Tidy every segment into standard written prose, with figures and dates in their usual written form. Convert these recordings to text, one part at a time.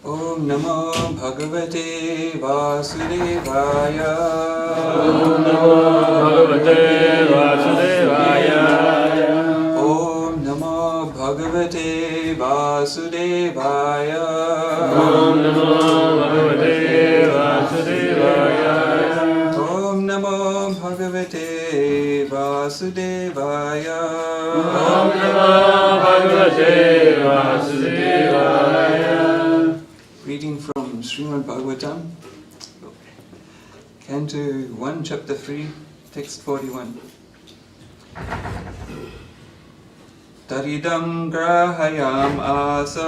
Om Namo Bhagavate Vasudevaya. Om Namo Bhagavate Vasudevaya. Om Namo Bhagavate Vasudevaya. Om Namo Bhagavate Vasudevaya. Om Namo Bhagavate Vasudevaya. Om Namo Bhagavate Vasudevaya. Reading from Srimad Bhagavatam, Canto 1, Chapter 3, Text 41. Taridam grahayam asa.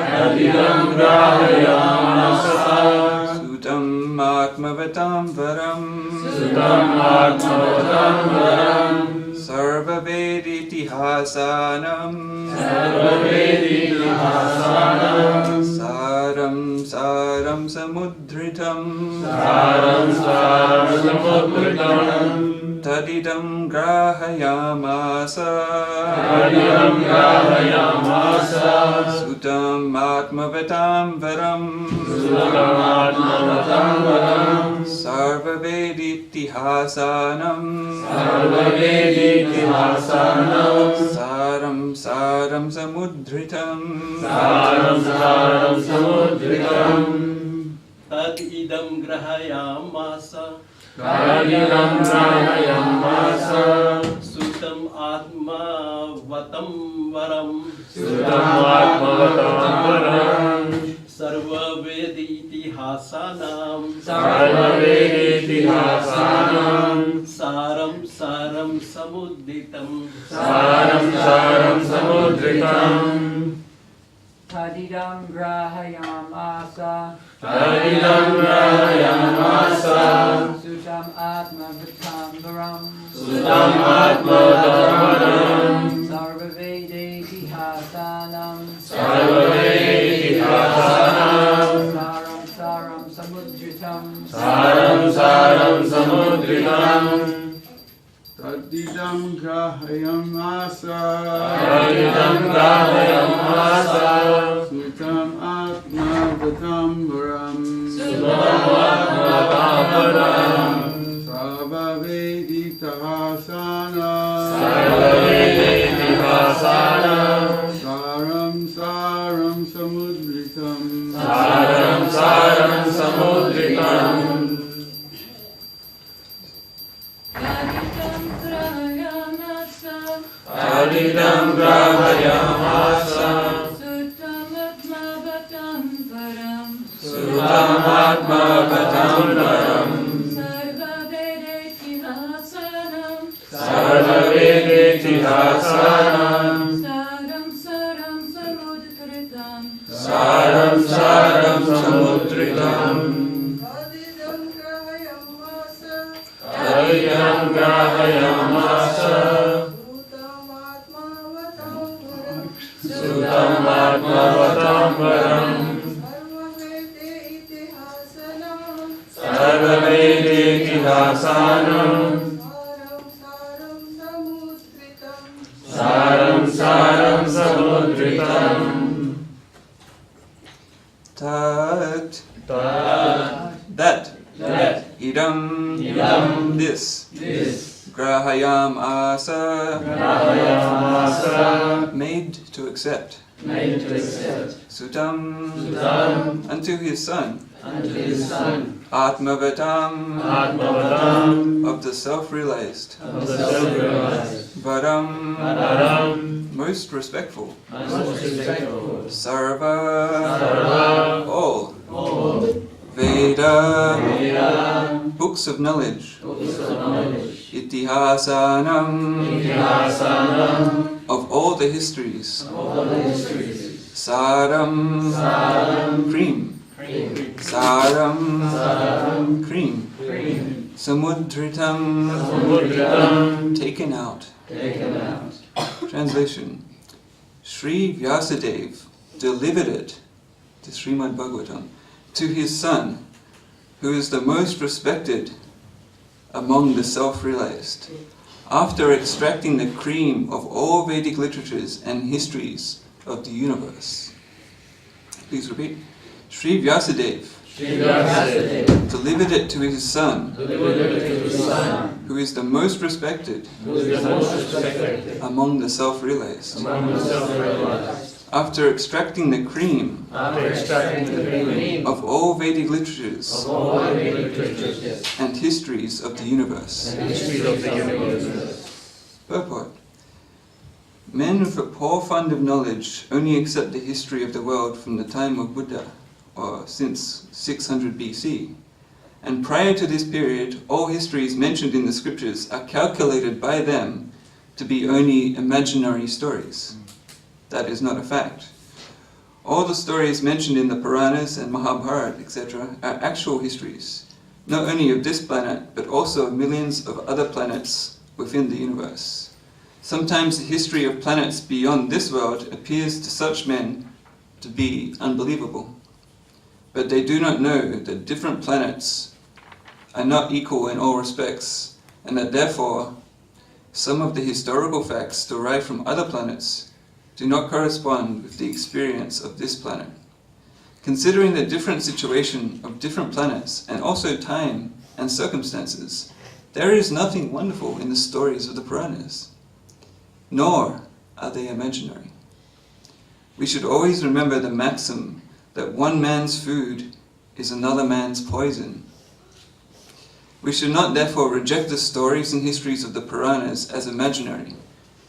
Taridam grahayam asa. Sutam atmavatam varam. Sutam atmavatam varam. Sarva veditihasanam. Sarva veditihasanam. Saram saram samudritam. Saram saram samudritam. Tadidam grahayamasa. Taridam grahayam asa. Sutam atmavatam varam. Sutam atmavatam varam. Sarva veditihasanam. Sarva veditihasanam. Saram saram samudritam. Saram saram samudritam. Tad idam grahayamasa. Taridam grahayam asa. Sutam atma vatam varam. Sutam atmavatam varam. Sarva veditihasanam. Sarva veditihasanam. Saram saram samudditam. Saram saram samudritam. Tadidam grahayam asa. Taridam grahayam asa. Sutam atma vitam varam. Sutam atmavatam varam. Sarva veditihasanam. Sarva veditihasanam. Saram saram samudritam. Saram saram samudritam. Tadidam grahayam asa. Taridam grahayam asa. Sutam atmavatam varam. Sutam atmavatam varam. Sarva veditihasanam. Sarva veditihasanam. Saram saram samudritam. Saram saram samudritam. Taridam grahayam asa. Sutam atmavatam varam. Sutam atmavatam varam. Sarva veditihasanam. Sarva veditihasanam. Saram saram samudritam. Saram saram samudritam. Taridam grahayam asa. Sutam atmavatam varam. Sarva veditihasanam. Saram saram samudritam. Tat. That. That. Idam. This. Grahayam asa. Grahayam asa. Made to accept. Made to accept. Sutam. Unto his son. Atmavatam. Atmavatam. Of the self-realized. Of the self-realized. Varam. Varam. Most respectful. Most respectful. Sarva. All. Veda. Books of knowledge. Itihasanam. Of all the histories. Saram. Cream. Saram. Cream. Samudritam. Taken out. Translation. Sri Vyasadeva delivered it, the Srimad Bhagavatam, to his son, who is the most respected among the self-realized, after extracting the cream of all Vedic literatures and histories of the universe. Please repeat. Sri Vyasadeva Sri Vyasadeva delivered it to his son, delivered it to his son, who is the most respected who is the most respected among the self-realized. among the self-realized. After extracting the cream After extracting the cream of all Vedic literatures of all Vedic literatures and histories of the universe. and histories of the universe. Purport. Men with a poor fund of knowledge only accept the history of the world from the time of Buddha, or since 600 BC. And prior to this period, all histories mentioned in the scriptures are calculated by them to be only imaginary stories. That is not a fact. All the stories mentioned in the Puranas and Mahabharata, etc., are actual histories, not only of this planet, but also of millions of other planets within the universe. Sometimes the history of planets beyond this world appears to such men to be unbelievable. But they do not know that different planets are not equal in all respects, and that therefore some of the historical facts derived from other planets do not correspond with the experience of this planet. Considering the different situation of different planets, and also time and circumstances, there is nothing wonderful in the stories of the Puranas, nor are they imaginary. We should always remember the maxim that one man's food is another man's poison. We should not therefore reject the stories and histories of the Puranas as imaginary.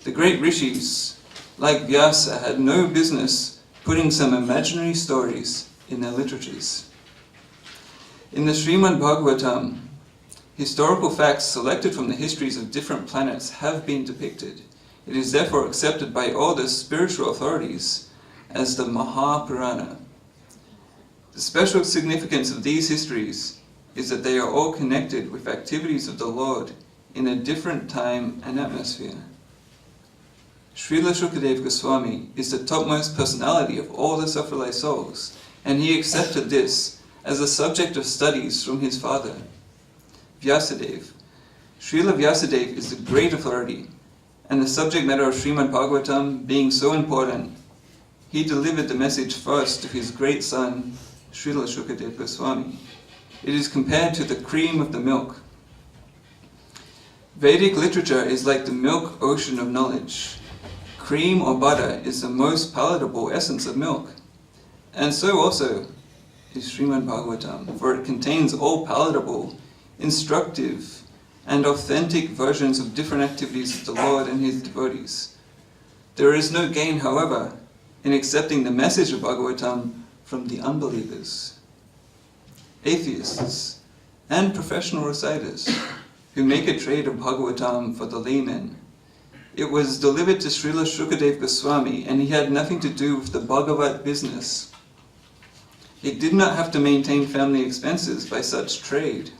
The great rishis, like Vyasa, had no business putting some imaginary stories in their literatures. In the Srimad Bhagavatam, historical facts selected from the histories of different planets have been depicted. It is therefore accepted by all the spiritual authorities as the Mahapurana. The special significance of these histories is that they are all connected with activities of the Lord in a different time and atmosphere. Srila Shukadeva Goswami is the topmost personality of all the self-realized souls, and he accepted this as a subject of studies from his father, Vyasadeva. Srila Vyasadeva is the great authority, and the subject matter of Srimad Bhagavatam being so important, he delivered the message first to his great son, Srila Shukadeva Goswami. It is compared to the cream of the milk. Vedic literature is like the milk ocean of knowledge. Cream or butter is the most palatable essence of milk. And so also is Srimad Bhagavatam, for it contains all palatable, instructive, and authentic versions of different activities of the Lord and his devotees. There is no gain, however, in accepting the message of Bhagavatam from the unbelievers, atheists, and professional reciters who make a trade of Bhagavatam for the laymen. It was delivered to Srila Shukadeva Goswami, and he had nothing to do with the Bhagavat business. He did not have to maintain family expenses by such trade.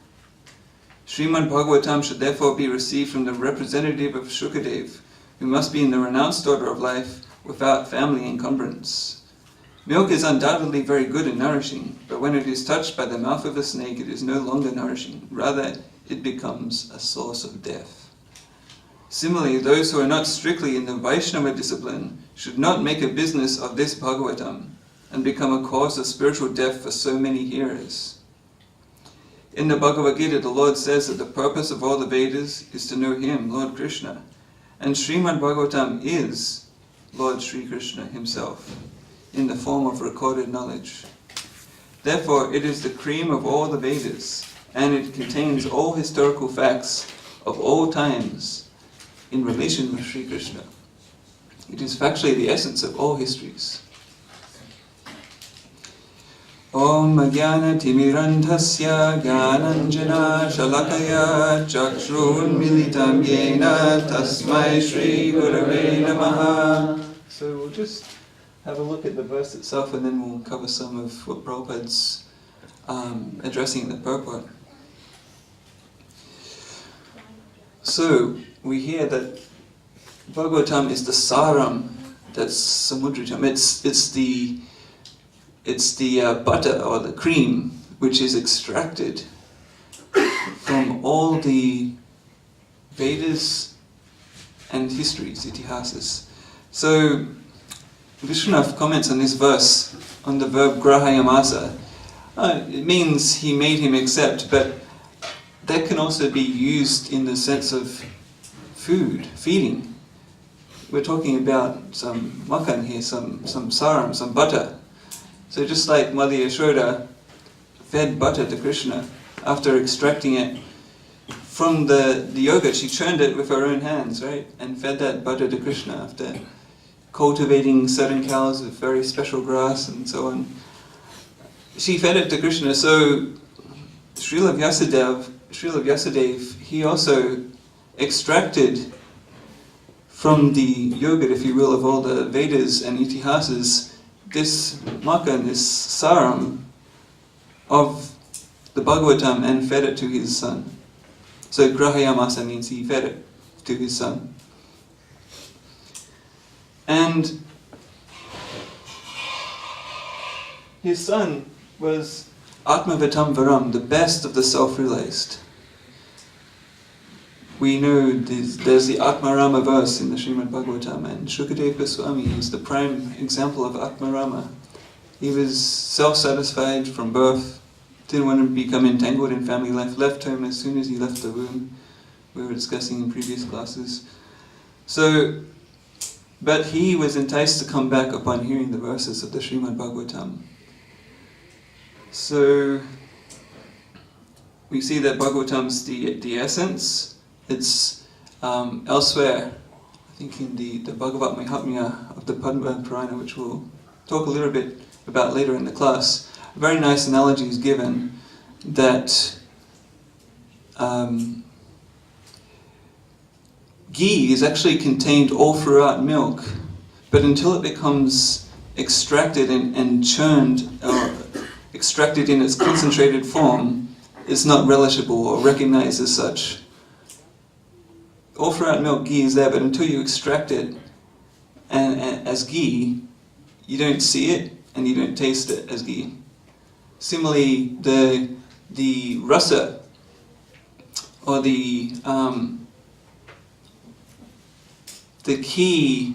Srimad Bhagavatam should therefore be received from the representative of Shukadev, who must be in the renounced order of life without family encumbrance. Milk is undoubtedly very good and nourishing, but when it is touched by the mouth of a snake, it is no longer nourishing. Rather, it becomes a source of death. Similarly, those who are not strictly in the Vaishnava discipline should not make a business of this Bhagavatam and become a cause of spiritual death for so many hearers. In the Bhagavad Gita, the Lord says that the purpose of all the Vedas is to know Him, Lord Krishna, and Srimad Bhagavatam is Lord Sri Krishna himself, in the form of recorded knowledge. Therefore, it is the cream of all the Vedas, and it contains all historical facts of all times in relation with Sri Krishna. It is factually the essence of all histories. Om Jnana Timirandhasya Jnananjana Shalakaya Chakshurun Militam Yena Tasmai Shri Gurave Namaha. So we'll just have a look at the verse itself, and then we'll cover some of what Prabhupada's addressing in the purport. So we hear that Bhagavatam is the saram, that's samudritam. It's the butter or the cream which is extracted from all the Vedas and histories, itihasas. So Vishwanath comments on this verse on the verb grahayamasa. It means he made him accept, but that can also be used in the sense of food, feeding. We're talking about some makan here, some saram, some butter. So just like Mother Yashoda fed butter to Krishna, after extracting it from the yogurt, she churned it with her own hands, right? And fed that butter to Krishna after cultivating certain cows with very special grass and so on. She fed it to Krishna, so Srila Vyasadeva, he also extracted from the yogurt, if you will, of all the Vedas and Itihasas, this makan, this saram of the Bhagavatam, and fed it to his son. So grahayamasa means he fed it to his son. And his son was Atmavatam Varam, the best of the self-realized. We know there's the Atmarama verse in the Srimad Bhagavatam, and Shukadeva Goswami is the prime example of Atmarama. He was self-satisfied from birth, didn't want to become entangled in family life, left home as soon as he left the womb. We were discussing in previous classes. But he was enticed to come back upon hearing the verses of the Srimad Bhagavatam. So we see that Bhagavatam's the essence. It's elsewhere, I think in the Bhagavat Mahatmya of the Padma Purana, which we'll talk a little bit about later in the class. A very nice analogy is given that ghee is actually contained all throughout milk, but until it becomes extracted and churned, or extracted in its concentrated form, it's not relishable or recognized as such. All throughout milk, ghee is there, but until you extract it and as ghee, you don't see it and you don't taste it as ghee. Similarly, the rasa, or the key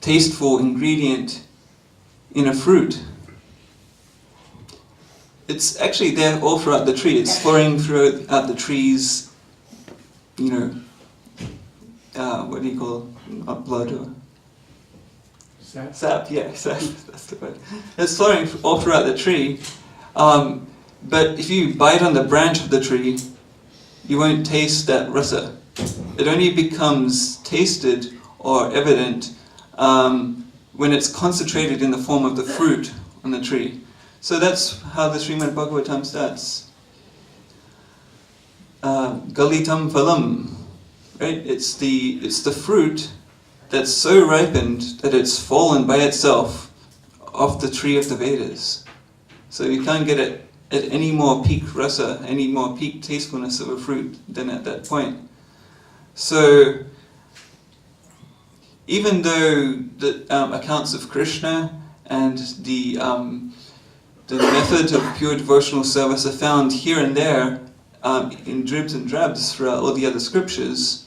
tasteful ingredient in a fruit, it's actually there all throughout the tree. It's flowing throughout the trees, you know, what do you call it? Not blood or... Sap, yeah, sap, that's the word. It's flowing all throughout the tree, but if you bite on the branch of the tree, you won't taste that rasa. It only becomes tasted or evident when it's concentrated in the form of the fruit on the tree. So that's how the Srimad Bhagavatam starts. Galitam phalam, right? It's the fruit that's so ripened that it's fallen by itself off the tree of the Vedas. So you can't get it at any more peak rasa, any more peak tastefulness of a fruit than at that point. So even though the accounts of Krishna and the method of pure devotional service are found here and there in dribs and drabs throughout all the other scriptures,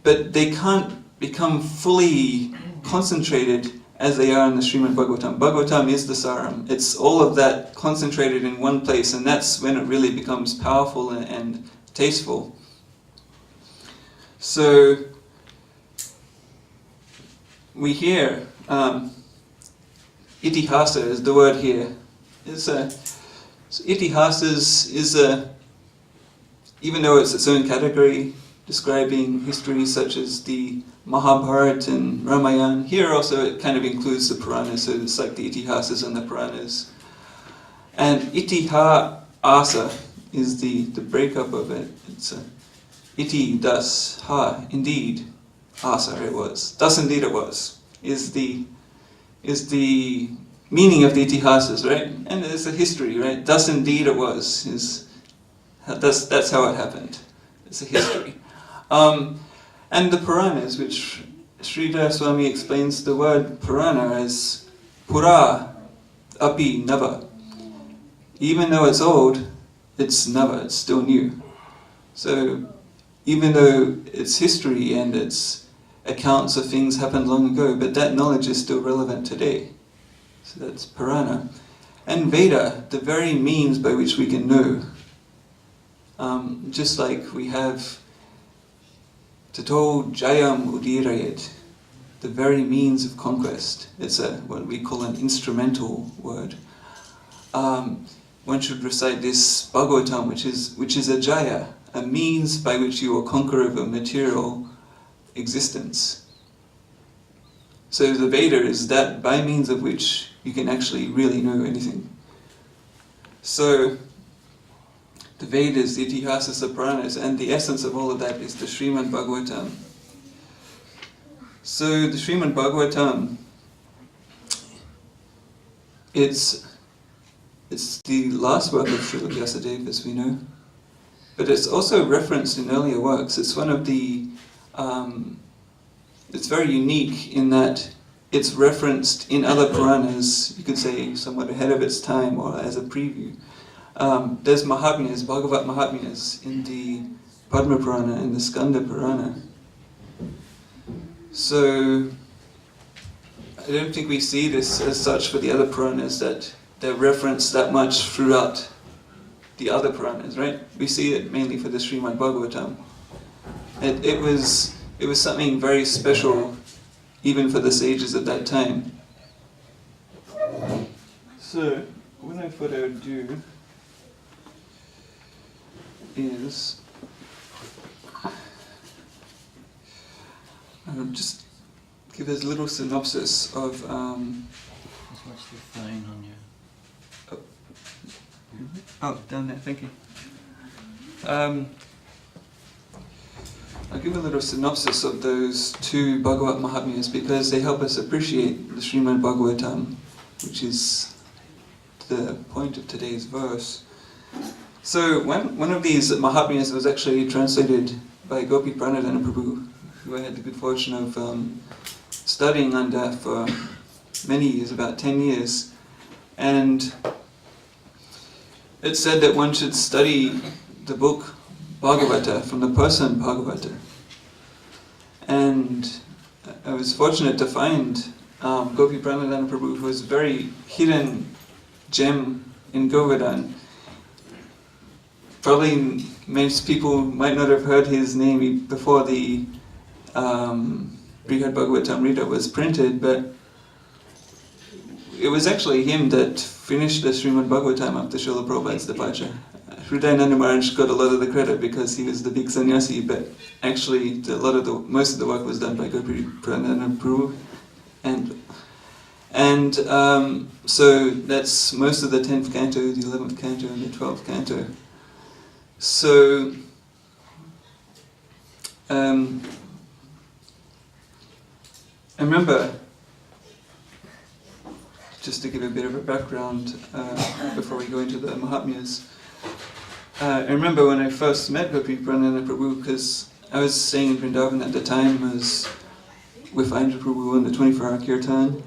but they can't become fully concentrated as they are in the Srimad Bhagavatam. Bhagavatam is the saram. It's all of that concentrated in one place, and that's when it really becomes powerful and tasteful. So we hear itihasa is the word here. Itihasas is even though it's its own category, describing history such as the Mahabharata and Ramayana. Here also it kind of includes the Puranas, so it's like the Itihasas and the Puranas. And Itihasa is the breakup of it. It's iti, thus, ha, indeed, asa it was. Thus indeed it was, is the meaning of the Itihasas, right? And it's a history, right? Thus indeed it was, that's how it happened. It's a history. And the Puranas, which Sridhar Swami explains the word Purana as Pura Api Nava. Even though it's old, it's Nava, it's still new. So even though it's history and it's accounts of things happened long ago, but that knowledge is still relevant today. So that's Purana. And Veda, the very means by which we can know. Just like we have Tato Jayam Udirayat, the very means of conquest. It's what we call an instrumental word. One should recite this Bhagavatam, which is a Jaya, a means by which you will conquer over material existence. So the Veda is that by means of which you can actually really know anything. So the Vedas, the Itihasas, the Puranas, and the essence of all of that is the Srimad Bhagavatam. So the Srimad Bhagavatam, it's the last work of Srila Vyasadeva, as we know, but it's also referenced in earlier works. It's one of the, it's very unique in that it's referenced in other Puranas, you could say somewhat ahead of its time or as a preview. There's Mahatmyas, Bhagavat Mahatmyas in the Padma Purana and the Skanda Purana. So I don't think we see this as such for the other Puranas, that they're referenced that much throughout the other Puranas, right? We see it mainly for the Srimad Bhagavatam. It was something very special even for the sages at that time. So what I thought I would do is just give us a little synopsis of What's the fine on you? oh, down there, thank you. I'll give a little synopsis of those two Bhagavat Mahatmyas because they help us appreciate the Srimad Bhagavatam, which is the point of today's verse. So one of these Mahatmyas was actually translated by Gopi Pranadhana Prabhu, who I had the good fortune of studying under for many years, about 10 years. And it's said that one should study the book Bhagavata from the person Bhagavata. And I was fortunate to find Gopi Pranadhana Prabhu, who was a very hidden gem in Govardhan. Probably most people might not have heard his name before the Brihad Bhagavatamrita was printed, but it was actually him that finished the Srimad Bhagavatam after Srila Prabhupada's departure. Hridayananda Maharaj got a lot of the credit because he was the big sannyasi, but actually most of the work was done by Gopi Pranadhana Prabhu. And so that's most of the 10th canto, the 11th canto, and the 12th canto. So I remember, just to give a bit of a background before we go into the Mahatmyas, I remember when I first met Gopi Pranadhana Prabhu, because I was staying in Vrindavan at the time, I was with Indra Prabhu on the 24-hour kirtan,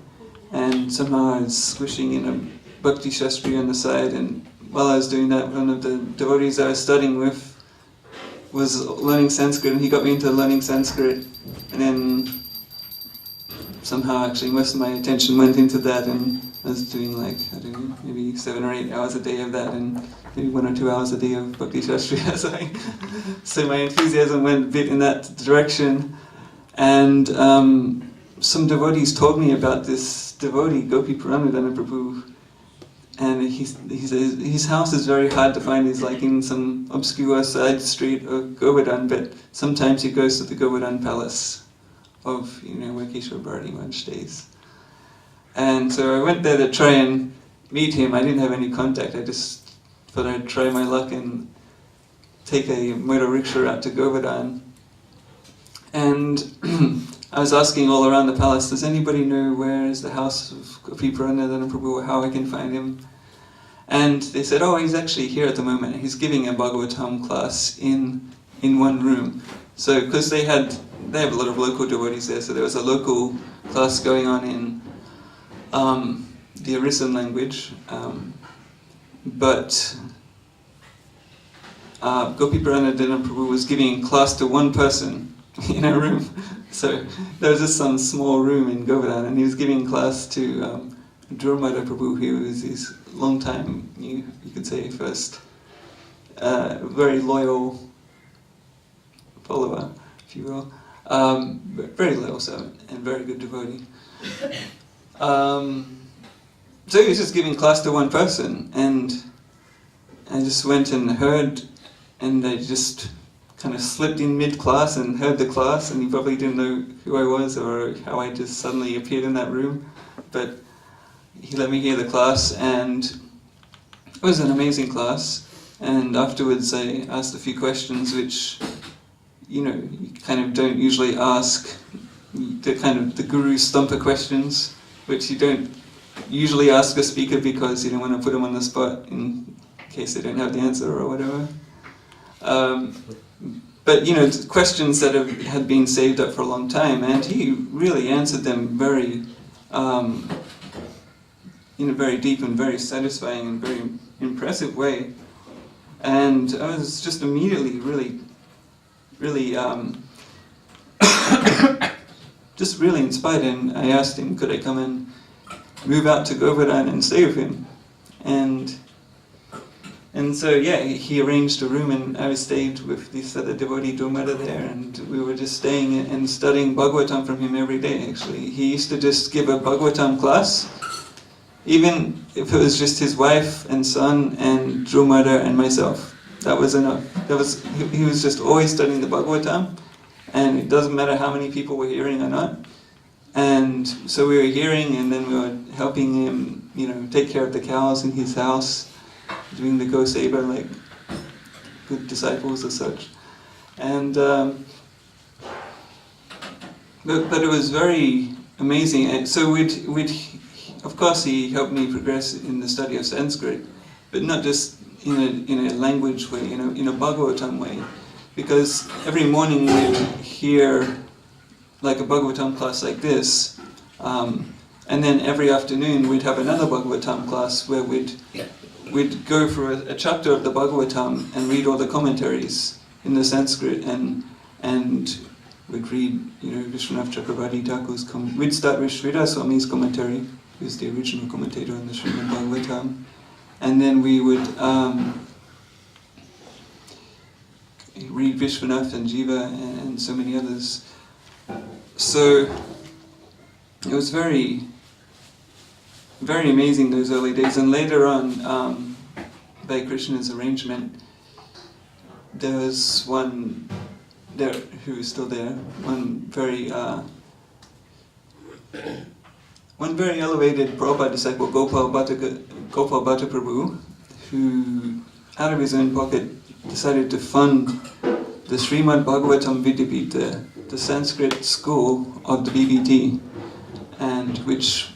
and somehow I was wishing in a Bhakti Shastri on the side, and while I was doing that, one of the devotees I was studying with was learning Sanskrit, and he got me into learning Sanskrit, and then somehow actually most of my attention went into that, and I was doing like, I don't know, maybe 7 or 8 hours a day of that, and maybe 1 or 2 hours a day of Bhakti Shastri. So my enthusiasm went a bit in that direction, and some devotees told me about this devotee, Gopi Pranadhana Prabhu, and his house is very hard to find. He's like in some obscure side street of Govardhan, but sometimes he goes to the Govardhan Palace of, where Keshava Bharati Maharaj stays. And so I went there to try and meet him. I didn't have any contact. I just thought I'd try my luck and take a motor rickshaw out to Govardhan. And I was asking all around the palace, does anybody know where is the house of Gopi Pranadhana Prabhu, how I can find him? And they said, oh, he's actually here at the moment. He's giving a Bhagavatam class in one room. So, because they have a lot of local devotees there, so there was a local class going on in the Arisan language, but Gopi Pranadhana Prabhu was giving class to one person in a room. So there was just some small room in Govardhan, and he was giving class to Dhurmada Prabhu, who was his long time, you could say, first very loyal follower, if you will, very loyal servant and very good devotee. So he was just giving class to one person, and I just went and heard, and I just kind of slipped in mid-class and heard the class, and he probably didn't know who I was or how I just suddenly appeared in that room, but he let me hear the class, and it was an amazing class. And afterwards I asked a few questions which, you kind of don't usually ask, the guru stumper questions, which you don't usually ask a speaker because you don't want to put them on the spot in case they don't have the answer or whatever. But questions that had been saved up for a long time, and he really answered them very, in a very deep and very satisfying and very impressive way. And I was just immediately really just really inspired, and I asked him, could I come and move out to Govardhan and stay with him? And so yeah, he arranged a room, and I stayed with this other devotee Dhurmada there, and we were just staying and studying Bhagavatam from him every day. Actually, he used to just give a Bhagavatam class, even if it was just his wife and son and Dhurmada and myself. That was enough. He was just always studying the Bhagavatam, and it doesn't matter how many people were hearing or not. And so we were hearing, and then we were helping him, take care of the cows in his house, doing the Go Seva like good disciples or such. And but it was very amazing. And so of course he helped me progress in the study of Sanskrit, but not just in a language way, in a Bhagavatam way, because every morning we'd hear like a Bhagavatam class like this, and then every afternoon we'd have another Bhagavatam class where we'd go for a chapter of the Bhagavatam and read all the commentaries in the Sanskrit, and we'd read, Vishwanath Chakravarti Thakur's we'd start with Sridhar Swami's commentary, who's the original commentator on the Srimad Bhagavatam, and then we would read Vishwanath and Jiva and so many others. So it was very, very amazing those early days. And later on, by Krishna's arrangement, there was one there who is still there, one very elevated Prabhupada disciple, Gopal Bhatta Prabhu, who out of his own pocket decided to fund the Srimad Bhagavatam Vidyapita, the Sanskrit school of the BBT, and which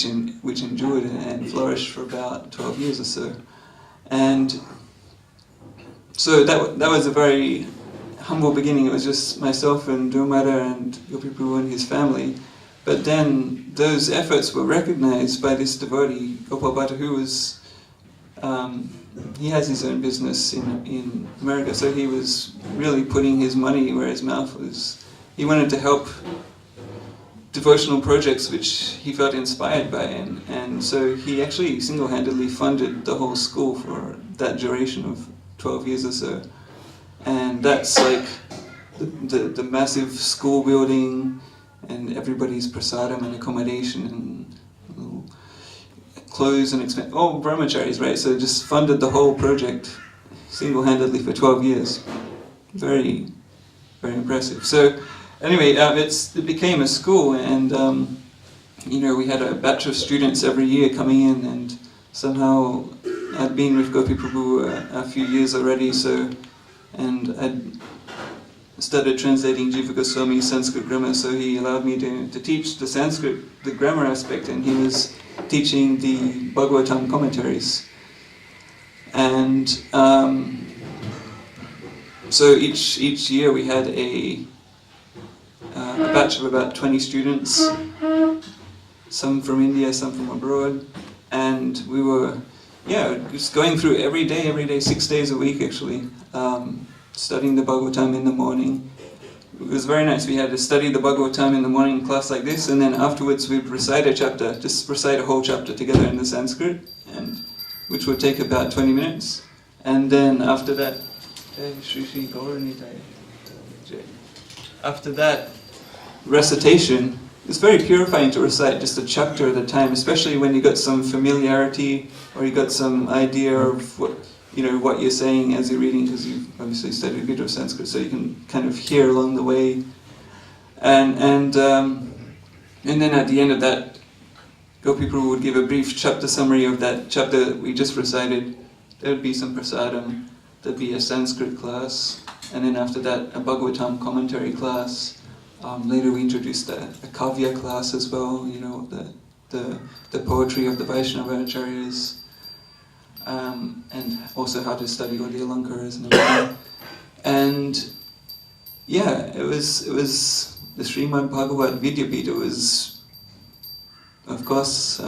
endured and flourished for about 12 years or so. And so that was a very humble beginning. It was just myself and Dhurmada and Gopi Prabhu and his family. But then those efforts were recognized by this devotee, Gopal Bhatta, who was, he has his own business in America, so he was really putting his money where his mouth was. He wanted to help devotional projects which he felt inspired by, and so he actually single-handedly funded the whole school for that duration of 12 years or so. And that's like the massive school building, and everybody's prasadam and accommodation and clothes and expense, all brahmacharis, right? So just funded the whole project single-handedly for 12 years. Very, very impressive. So anyway, it became a school, and we had a batch of students every year coming in, and somehow I'd been with Gopi Prabhu a few years already, and I'd started translating Jiva Goswami's Sanskrit grammar, so he allowed me to teach the Sanskrit, the grammar aspect, and he was teaching the Bhagavatam commentaries. And so each year we had a batch of about 20 students, some from India, some from abroad, and we were just going through every day, 6 days a week actually, studying the Bhagavatam in the morning, it was very nice. We had to study the Bhagavatam in the morning class like this, and then afterwards we'd recite a chapter, just recite a whole chapter together in the Sanskrit, and which would take about 20 minutes. And then after that, after that recitation, it's very purifying to recite just a chapter at a time, especially when you got some familiarity or you got some idea of what you're saying as you're reading, because you've obviously studied a bit of Sanskrit, so you can kind of hear along the way. And then at the end of that, Gopi Prabhu would give a brief chapter summary of that chapter that we just recited. There would be some prasadam, there'd be a Sanskrit class, and then after that a Bhagavatam commentary class. Later we introduced a kavya class as well, the poetry of the Vaishnava acharyas. And also how to study all the alankaras and everything. And yeah, it was the Srimad Bhagavat Vidyapita was, of course,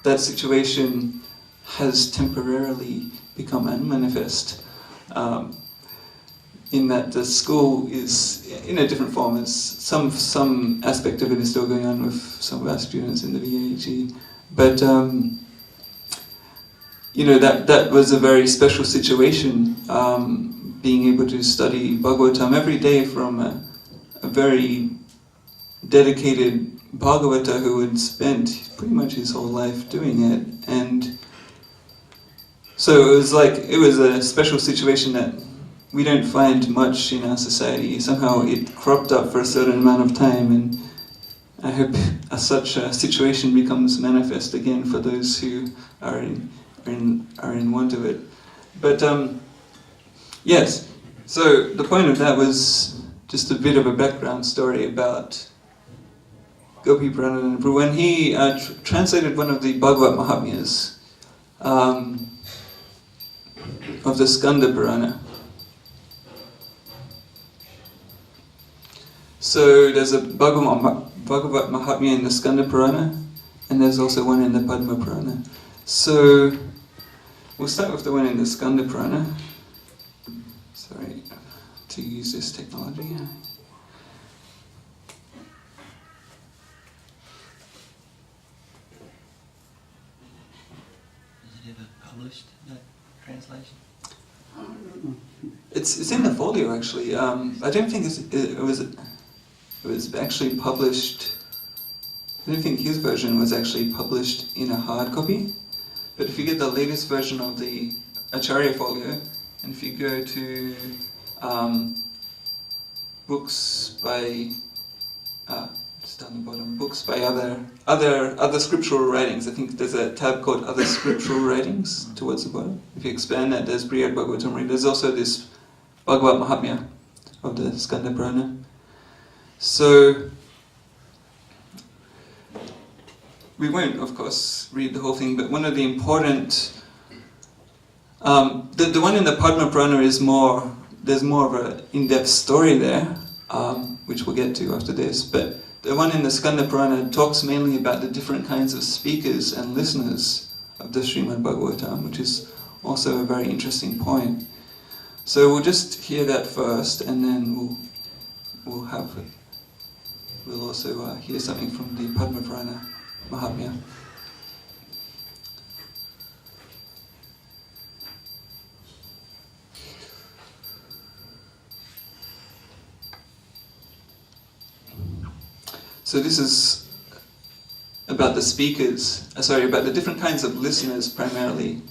that situation has temporarily become unmanifest, in that the school is in a different form. As some aspect of it is still going on with some of our students in the VAG, but that was a very special situation, being able to study Bhagavatam every day from a very dedicated Bhagavata who had spent pretty much his whole life doing it. And so it was a special situation that we don't find much in our society. Somehow it cropped up for a certain amount of time, and I hope such a situation becomes manifest again for those who are in want of it. But yes, so the point of that was just a bit of a background story about Gopi Pranadana Prabhu. When he translated one of the Bhagavad Mahatmyas of the Skanda Purana. So there's a Bhagavad Mahatmya in the Skanda Purana, and there's also one in the Padma Purana. So we'll start with the one in the Skanda Purana. Sorry to use this technology. Is it ever published, that translation? It's in the folio actually. I don't think it was actually published. I don't think his version was actually published in a hard copy. But if you get the latest version of the Acharya folio, and if you go to books by just down the bottom, books by other scriptural writings. I think there's a tab called Other Scriptural Writings towards the bottom. If you expand that, there's Brihad Bhagavatam. There's also this Bhagavad Mahatmya of the Skanda Purana. So we won't, of course, read the whole thing, but one of the important... the one in the Padma Purana is there's more of an in-depth story there, which we'll get to after this, but the one in the Skanda Purana talks mainly about the different kinds of speakers and listeners of the Srimad Bhagavatam, which is also a very interesting point. So we'll just hear that first, and then we'll also hear something from the Padma Purana Mahatmya. So this is about the speakers, about the different kinds of listeners primarily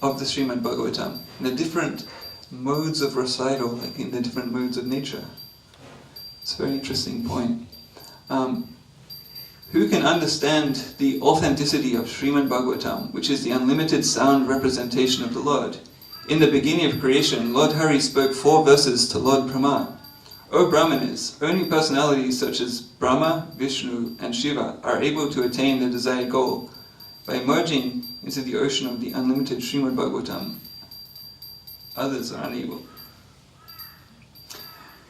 of the Srimad Bhagavatam, and the different modes of recital, like in the different modes of nature. It's a very interesting point. Who can understand the authenticity of Srimad Bhagavatam, which is the unlimited sound representation of the Lord? In the beginning of creation, Lord Hari spoke 4 verses to Lord Brahma. O Brahmanas, only personalities such as Brahma, Vishnu and Shiva are able to attain the desired goal by merging into the ocean of the unlimited Srimad Bhagavatam. Others are unable.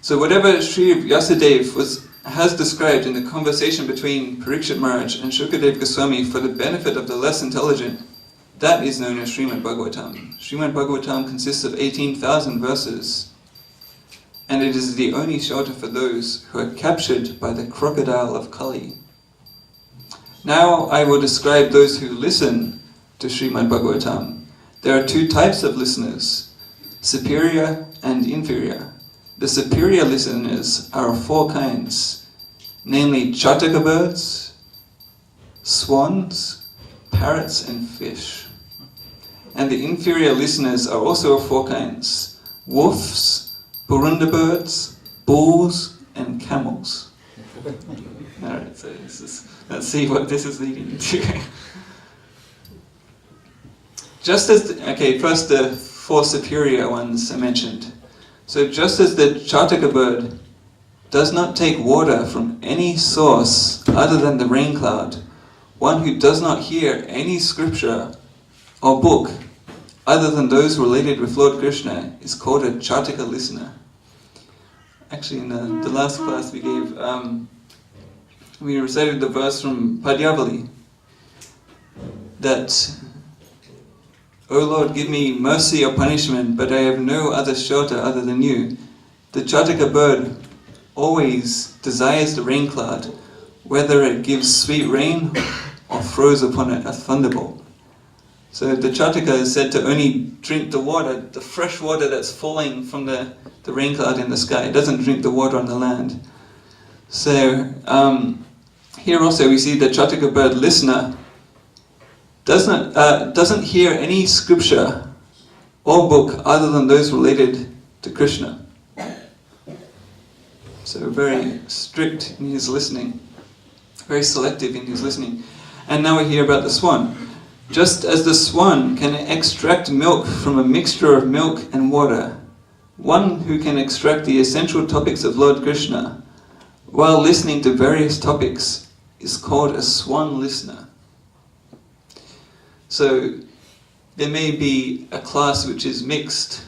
So whatever Sri Vyasadeva has described in the conversation between Parikshit Maharaj and Shukadev Goswami for the benefit of the less intelligent, that is known as Srimad Bhagavatam. Srimad Bhagavatam consists of 18,000 verses. and it is the only shelter for those who are captured by the crocodile of Kali. Now I will describe those who listen to Srimad Bhagavatam. There are two types of listeners, superior and inferior. The superior listeners are of four kinds, namely chataka birds, swans, parrots and fish. And the inferior listeners are also of four kinds, wolves, burunda birds, bulls and camels. Alright, so let's see what this is leading to. First the four superior ones I mentioned. So just as the chataka bird does not take water from any source other than the rain cloud, one who does not hear any scripture or book other than those related with Lord Krishna is called a chataka listener. Actually, in the last class we gave, we recited the verse from Padyavali that, O Lord, give me mercy or punishment, but I have no other shelter other than you. The chataka bird always desires the rain cloud, whether it gives sweet rain or throws upon it a thunderbolt. So the chataka is said to only drink the water, the fresh water that's falling from the rain cloud in the sky. It doesn't drink the water on the land. So here also we see the chataka bird listener doesn't hear any scripture or book other than those related to Krishna. So very strict in his listening, very selective in his listening. And now we hear about the swan. Just as the swan can extract milk from a mixture of milk and water, one who can extract the essential topics of Lord Krishna while listening to various topics is called a swan listener. So there may be a class which is mixed,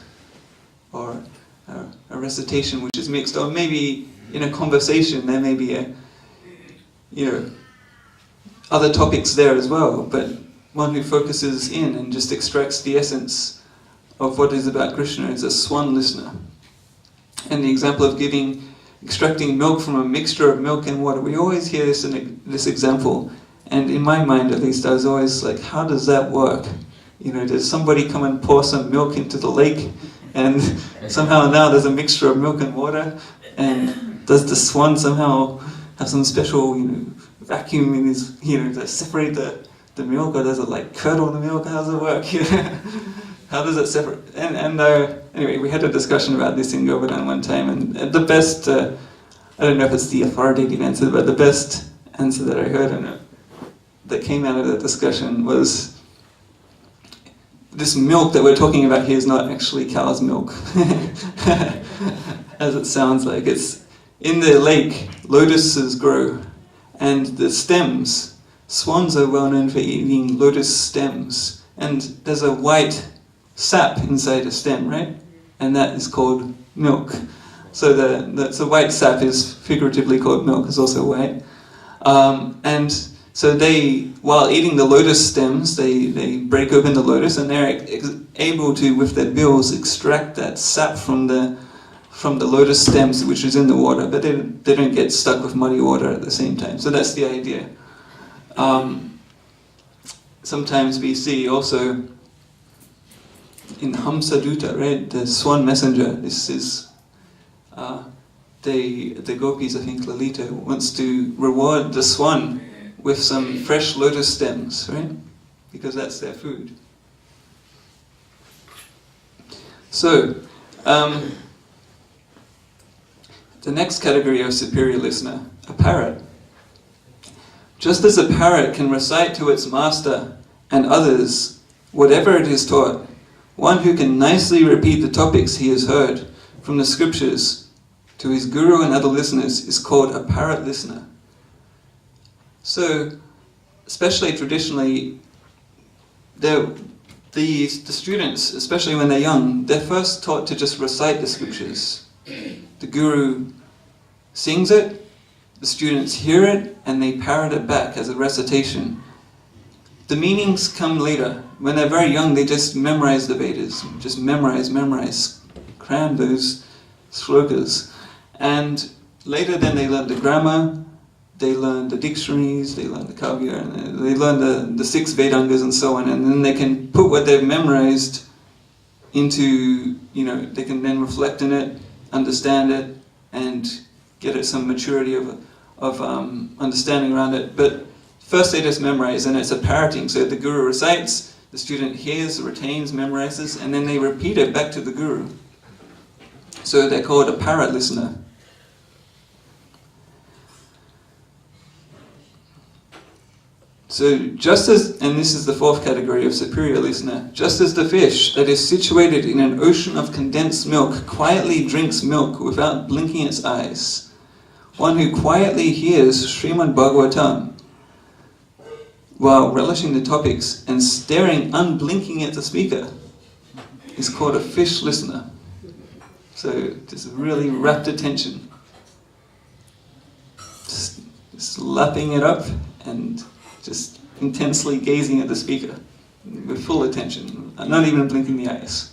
or a recitation which is mixed, or maybe in a conversation there may be other topics there as well, but one who focuses in and just extracts the essence of what is about Krishna is a swan listener. And the example of extracting milk from a mixture of milk and water, we always hear this example, and in my mind at least I was always like, how does that work? Does somebody come and pour some milk into the lake, and somehow now there's a mixture of milk and water, and does the swan somehow have some special vacuum in his, to separate the milk, or does it curdle the milk? How does it work? How does it separate? And anyway, we had a discussion about this in Govardhan one time, and the best, I don't know if it's the authoritative answer, but the best answer that I heard that came out of that discussion was, this milk that we're talking about here is not actually cow's milk, as it sounds like. It's in the lake, lotuses grow, and the stems, swans are well known for eating lotus stems, and there's a white sap inside a stem, right? And that is called milk. So the white sap is figuratively called milk, it's also white. And so they, while eating the lotus stems, they break open the lotus, and they're able to, with their bills, extract that sap from the lotus stems which is in the water, but they don't get stuck with muddy water at the same time. So that's the idea. Sometimes we see also in Hamsaduta, right, the swan messenger, this is the gopis, I think Lalita wants to reward the swan with some fresh lotus stems, right? Because that's their food. So, the next category of superior listener, a parrot. Just as a parrot can recite to its master and others whatever it is taught, one who can nicely repeat the topics he has heard from the scriptures to his guru and other listeners is called a parrot listener. So, especially traditionally, the students, especially when they're young, they're first taught to just recite the scriptures. The guru sings it, the students hear it, and they parrot it back as a recitation. The meanings come later. When they're very young, they just memorize the Vedas. Just memorize, cram those slokas. And later then they learned the grammar, they learned the dictionaries, they learned the kavya, and they learned the 6 Vedangas and so on, and then they can put what they've memorized into, they can then reflect in it, understand it, and get it some maturity of understanding around it. But first they just memorize, and it's a parroting. So the guru recites, the student hears, retains, memorizes, and then they repeat it back to the guru. So they're called a parrot listener. So just as, and this is the 4th category of superior listener, just as the fish that is situated in an ocean of condensed milk quietly drinks milk without blinking its eyes, one who quietly hears Srimad Bhagavatam while relishing the topics and staring unblinking at the speaker is called a fish listener. So just really rapt attention. Just lapping it up and just intensely gazing at the speaker with full attention, not even blinking the eyes.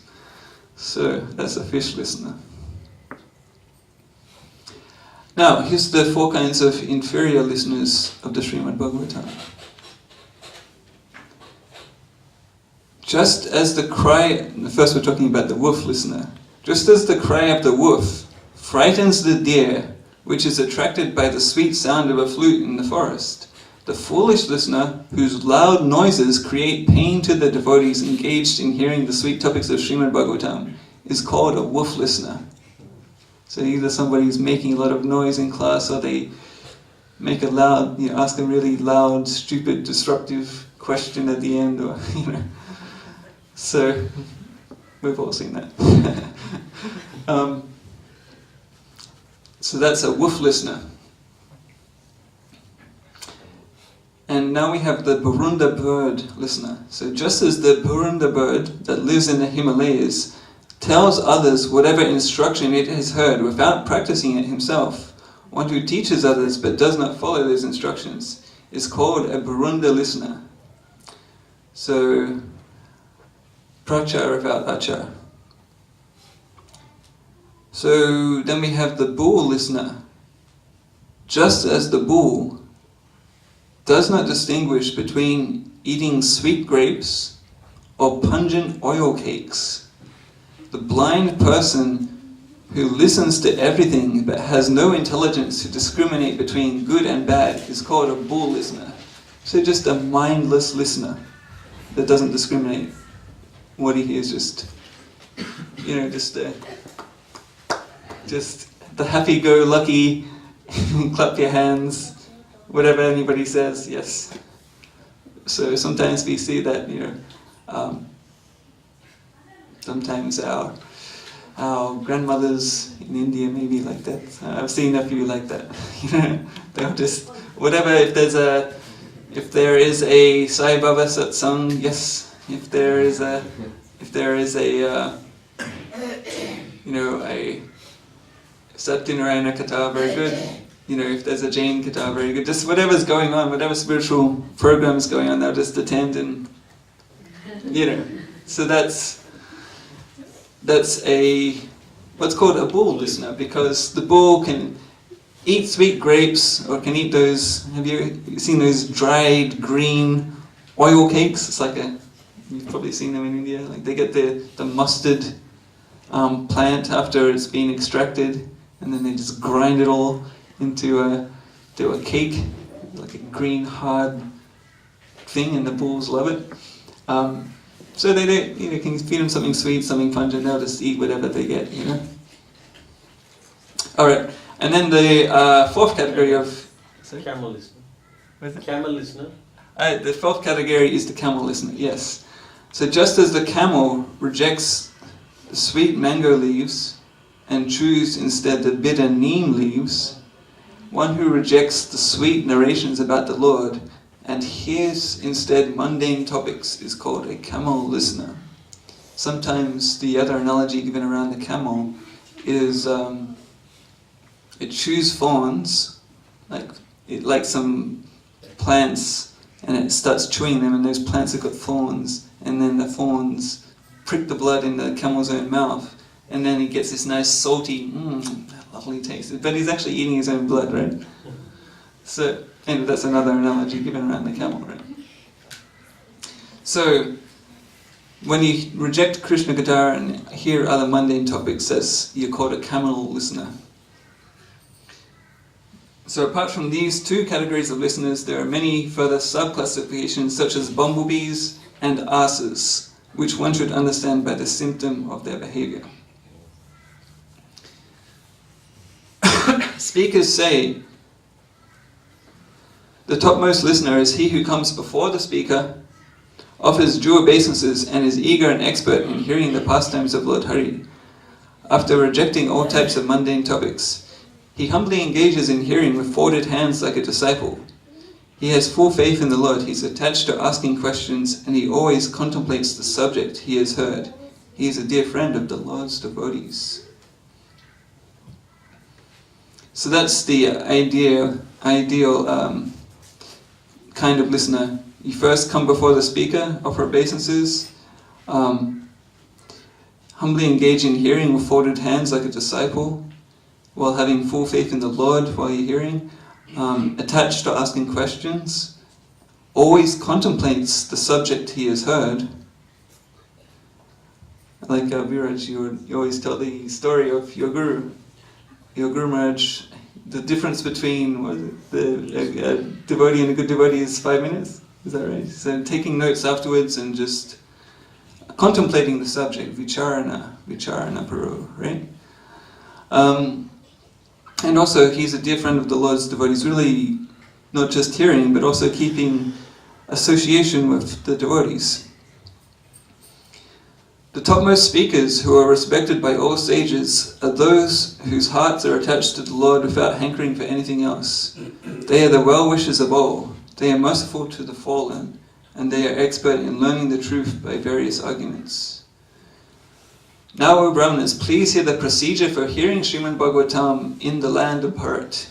So that's a fish listener. Now, here's the 4 kinds of inferior listeners of the Srimad Bhagavatam. Just as the cry, first we're talking about the wolf listener. Just as the cry of the wolf frightens the deer, which is attracted by the sweet sound of a flute in the forest, the foolish listener, whose loud noises create pain to the devotees engaged in hearing the sweet topics of Srimad Bhagavatam, is called a wolf listener. So either somebody's making a lot of noise in class, or they make a loud, ask a really loud, stupid, disruptive question at the end, or So we've all seen that. So that's a wolf listener. And now we have the Burunda bird listener. So just as the Burunda bird that lives in the Himalayas tells others whatever instruction it has heard without practicing it himself, one who teaches others but does not follow those instructions is called a Burunda listener. So, prachar without achar. So then we have the bull listener. Just as the bull does not distinguish between eating sweet grapes or pungent oil cakes, the blind person who listens to everything but has no intelligence to discriminate between good and bad is called a bull listener. So just a mindless listener that doesn't discriminate. What he hears just the happy-go-lucky, clap your hands, whatever anybody says, yes. So sometimes we see that, sometimes our grandmothers in India may be like that. I've seen a few like that. They'll just, whatever, if there is a Sai Baba satsang, yes. If there is a Satyanarayana Katha, very good. If there's a Jain Katha, very good. Just whatever's going on, whatever spiritual program is going on, they'll just attend and, So that's what's called a bull listener, because the bull can eat sweet grapes, or can eat those, have you seen those dried green oil cakes? It's like you've probably seen them in India, like they get the mustard plant after it's been extracted, and then they just grind it all into a cake, like a green hard thing, and the bulls love it. So they can feed them something sweet, something pungent, they'll just eat whatever they get, Alright, and then the 4th category of... Sorry? Camel listener. What is it? Camel listener. The 4th category is the camel listener, yes. So just as the camel rejects the sweet mango leaves and chews instead the bitter neem leaves, one who rejects the sweet narrations about the Lord and hears instead mundane topics is called a camel listener. Sometimes the other analogy given around the camel is it chews thorns, like some plants, and it starts chewing them, and those plants have got thorns, and then the thorns prick the blood in the camel's own mouth, and then he gets this nice salty, lovely taste. But he's actually eating his own blood, right? So, and that's another analogy given around the camel, right? So, when you reject Krishna Katha and hear other mundane topics, you're called a camel listener. So apart from these two categories of listeners, there are many further sub-classifications such as bumblebees and asses, which one should understand by the symptom of their behavior. Speakers say, the topmost listener is he who comes before the speaker, offers due obeisances, and is eager and expert in hearing the pastimes of Lord Hari. After rejecting all types of mundane topics, he humbly engages in hearing with folded hands like a disciple. He has full faith in the Lord, he's attached to asking questions, and he always contemplates the subject he has heard. He is a dear friend of the Lord's devotees. So that's the ideal kind of listener. You first come before the speaker, offer obeisances, humbly engage in hearing with folded hands like a disciple, while having full faith in the Lord while you're hearing, attached to asking questions, always contemplates the subject he has heard. Like Viraj, you always tell the story of your Guru Maharaj. The difference between a devotee and a good devotee is 5 minutes. Is that right? So taking notes afterwards and just contemplating the subject, vicharana prabhu, right? And also he's a dear friend of the Lord's devotees, really not just hearing, but also keeping association with the devotees. The topmost speakers who are respected by all sages are those whose hearts are attached to the Lord without hankering for anything else. They are the well-wishers of all. They are merciful to the fallen, and they are expert in learning the truth by various arguments. Now, O Brahmanas, please hear the procedure for hearing Srimad Bhagavatam in the land of Bharat.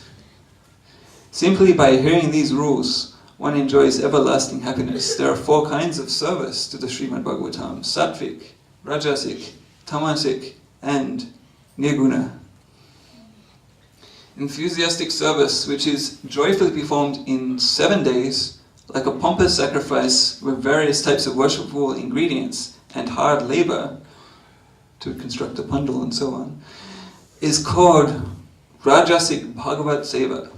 Simply by hearing these rules, one enjoys everlasting happiness. There are 4 kinds of service to the Srimad Bhagavatam: Sattvic, Rajasic, Tamasic, and Nirguna. Enthusiastic service, which is joyfully performed in 7 days, like a pompous sacrifice with various types of worshipful ingredients and hard labor to construct a pandal and so on, is called Rajasic Bhagavat Seva.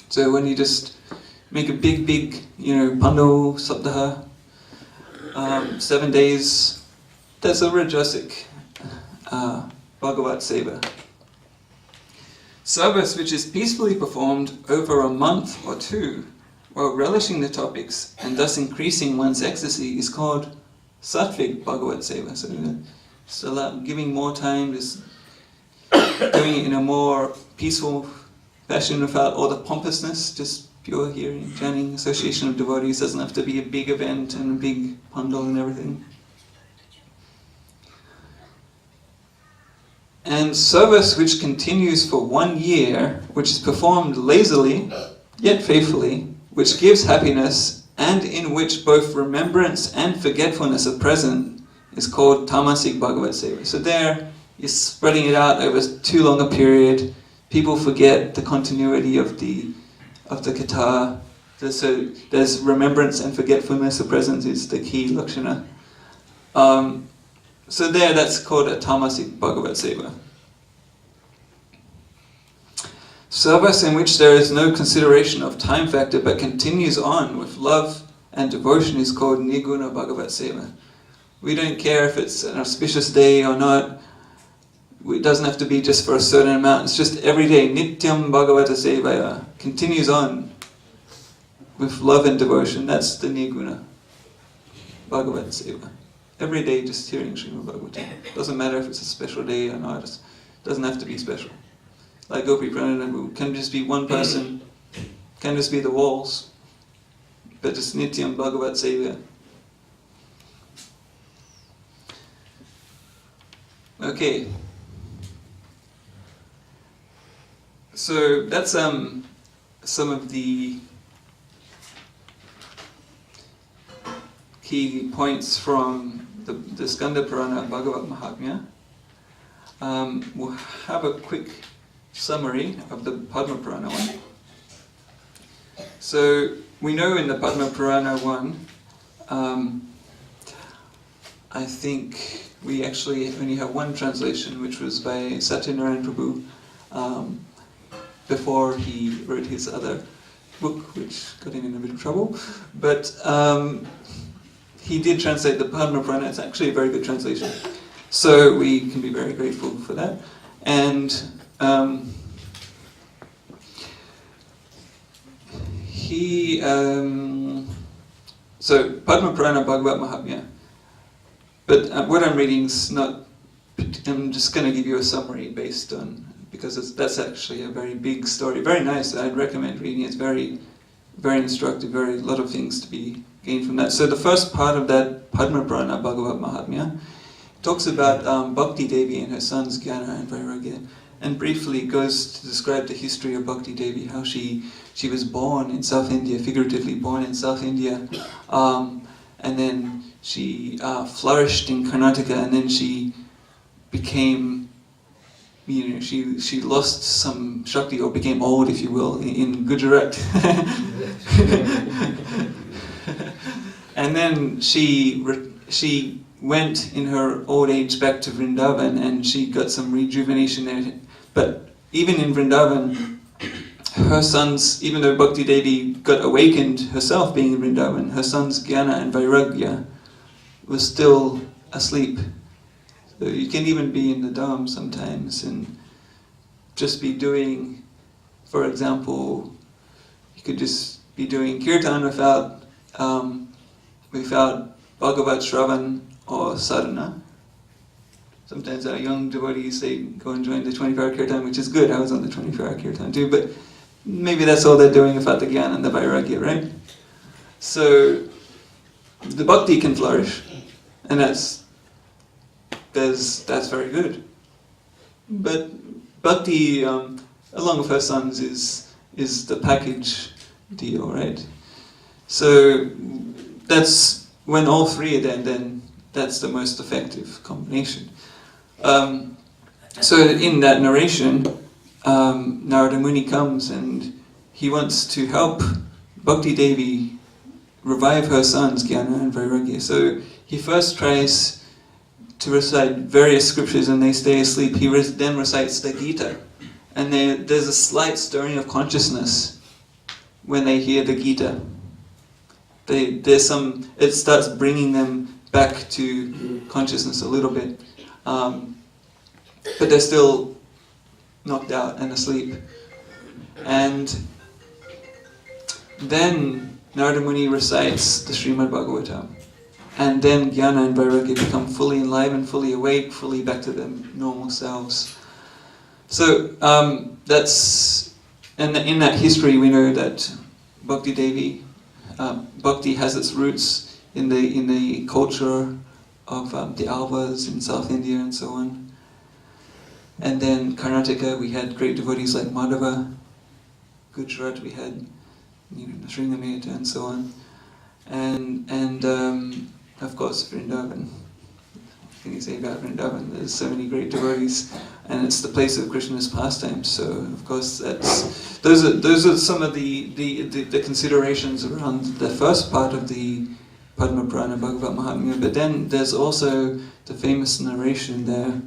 So when you just make a big, pandal saptaha, 7 days, that's a Rajasic Bhagavat Seva. Service which is peacefully performed over a month or 2, while relishing the topics and thus increasing one's ecstasy, is called Sattvic Bhagavat Seva. So giving more time, just doing it in a more peaceful fashion without all the pompousness, just pure hearing, chanting, association of devotees. Doesn't have to be a big event and a big pandal and everything. And service which continues for 1 year, which is performed lazily, yet faithfully, which gives happiness, and in which both remembrance and forgetfulness are present, is called Tamasic Bhagavat Seva. So there, you're spreading it out over too long a period. People forget the continuity of the katha. So there's remembrance and forgetfulness of presence is the key lakshana. So there, that's called a Tamasic Bhagavat Seva. Service in which there is no consideration of time factor but continues on with love and devotion is called Nirguna Bhagavat Seva. We don't care if it's an auspicious day or not. It doesn't have to be just for a certain amount. It's just every day. Nityam Bhagavata Sevaya continues on with love and devotion. That's the Nirguna Bhagavat Seva. Every day just hearing Srimad Bhagavatam. Doesn't matter if it's a special day or not. It doesn't have to be special. Like Gopi Pranana, can just be one person, can just be the walls. But just Nityam Bhagavat Seva. Okay. So that's some of the key points from the Skanda Purana Bhagavat Mahatmya. we'll have a quick summary of the Padma Purana one. So we know in the Padma Purana one, I think we actually only have one translation, which was by Satyanarayan Prabhu, before he wrote his other book, which got him in a bit of trouble. But he did translate the Padma Purana. It's actually a very good translation. So we can be very grateful for that. And so Padma Purana Bhagavad Mahatmya. But what I'm reading is not, I'm just going to give you a summary based on, because that's actually a very big story. Very nice, I'd recommend reading it. It's very, very instructive, a lot of things to be gained from that. So the first part of that Padma Purana Bhagavad Mahatmya talks about Bhakti Devi and her sons Jnana and Vairagya, and briefly goes to describe the history of Bhakti Devi, how she was born in South India, figuratively born in South India, and then she flourished in Karnataka, and then she became, she lost some Shakti, or became old, if you will, in Gujarat. And then she went in her old age back to Vrindavan, and she got some rejuvenation there. But even in Vrindavan, her sons, even though Bhakti Devi got awakened herself being in Vrindavan, her sons Jnana and Vairagya were still asleep. So you can even be in the Dham sometimes and just be doing, for example, you could just be doing kirtan without Bhagavad Shravan or sadhana. Sometimes our young devotees, they go and join the 24-hour kirtan, which is good. I was on the 24-hour kirtan too, but maybe that's all they're doing without the Jnana and the Vairagya, right? So the bhakti can flourish, and that's very good. But bhakti, along with her sons, is the package deal, right? So that's when all three are there, then that's the most effective combination. So in that narration, Narada Muni comes and he wants to help Bhakti Devi revive her sons, Jnana and Vairagya. So he first tries to recite various scriptures and they stay asleep. He then recites the Gita. And there's a slight stirring of consciousness when they hear the Gita. It starts bringing them back to consciousness a little bit. But they're still knocked out and asleep. And then Narada Muni recites the Srimad Bhagavatam. And then Jnana and Vairagya become fully enlivened, fully awake, fully back to their normal selves. So in that history we know that Bhakti Devi, Bhakti has its roots in the culture of the Alvas in South India and so on. And then Karnataka, we had great devotees like Madhava. Gujarat, we had Sringameta and so on. And of course Vrindavan. What can you say about Vrindavan? There's so many great devotees, and it's the place of Krishna's pastimes. So of course those are some of the considerations around the first part of the Padma Purana Bhagavad Mahatmya. But then there's also the famous narration there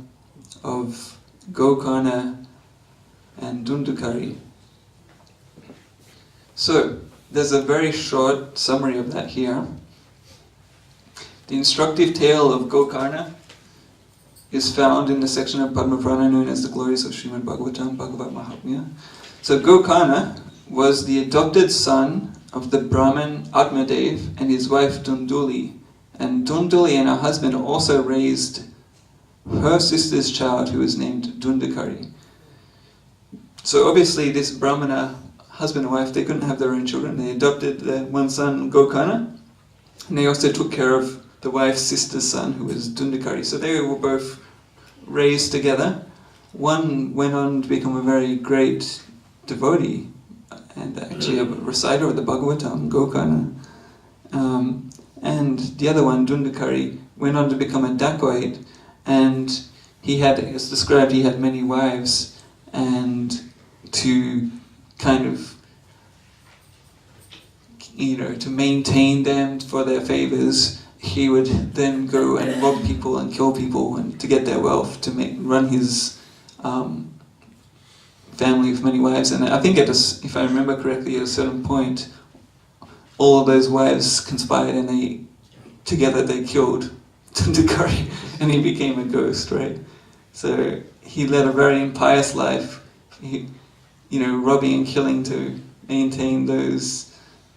of Gokarna and Dundukari. So there's a very short summary of that here. The instructive tale of Gokarna is found in the section of Padma Purana known as the Glories of Srimad Bhagavatam, Bhagavad Mahatmya. So Gokarna was the adopted son of the Brahmin Atmadev and his wife Dunduli. And Dunduli and her husband also raised her sister's child, who was named Dundukari. So obviously this Brahmana husband and wife, they couldn't have their own children. They adopted their one son, Gokarna, and they also took care of the wife's sister's son, who was Dundukari. So they were both raised together. One went on to become a very great devotee, and actually a reciter of the Bhagavatam, Gokarna. And the other one, Dundukari, went on to become a dacoit, and it's described, he had many wives, and to kind of, to maintain them for their favors, he would then go and rob people and kill people and to get their wealth, to run his family of many wives. And I think if I remember correctly, at a certain point, all of those wives conspired and together they killed Tundukari and he became a ghost, right? So he led a very impious life, robbing and killing to maintain those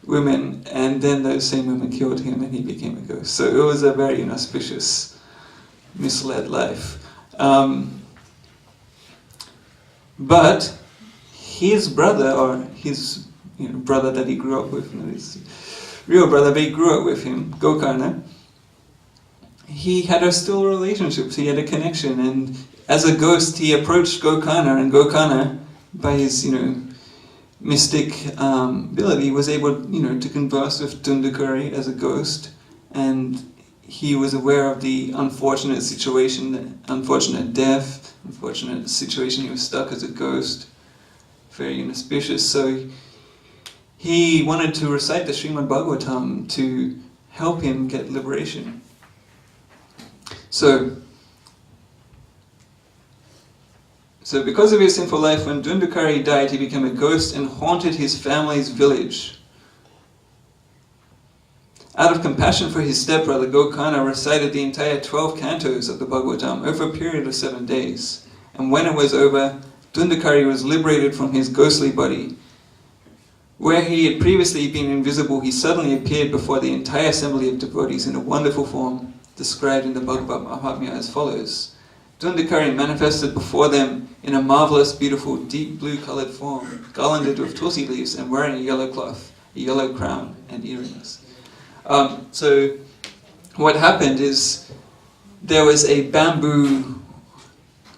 women, and then those same women killed him and he became a ghost. So it was a very inauspicious, misled life. But his brother, or his brother that he grew up with, his real brother, but he grew up with him, Gokarna, he had a still relationship, he had a connection, and as a ghost he approached Gokarna, and Gokarna, by his mystic ability, was able to converse with Tundukari as a ghost, and he was aware of the unfortunate situation, unfortunate death, unfortunate situation he was stuck as a ghost, very inauspicious. So he wanted to recite the Srimad Bhagavatam to help him get liberation. So because of his sinful life, when Dundukari died, he became a ghost and haunted his family's village. Out of compassion for his stepbrother, Gokarna recited the entire 12 cantos of the Bhagavatam over a period of 7 days. And when it was over, Dundukari was liberated from his ghostly body. Where he had previously been invisible, he suddenly appeared before the entire assembly of devotees in a wonderful form, described in the Bhagavad Mahatmya as follows. Dundukari manifested before them in a marvelous, beautiful, deep blue-colored form, garlanded with tulsi leaves and wearing a yellow cloth, a yellow crown, and earrings. So what happened is there was a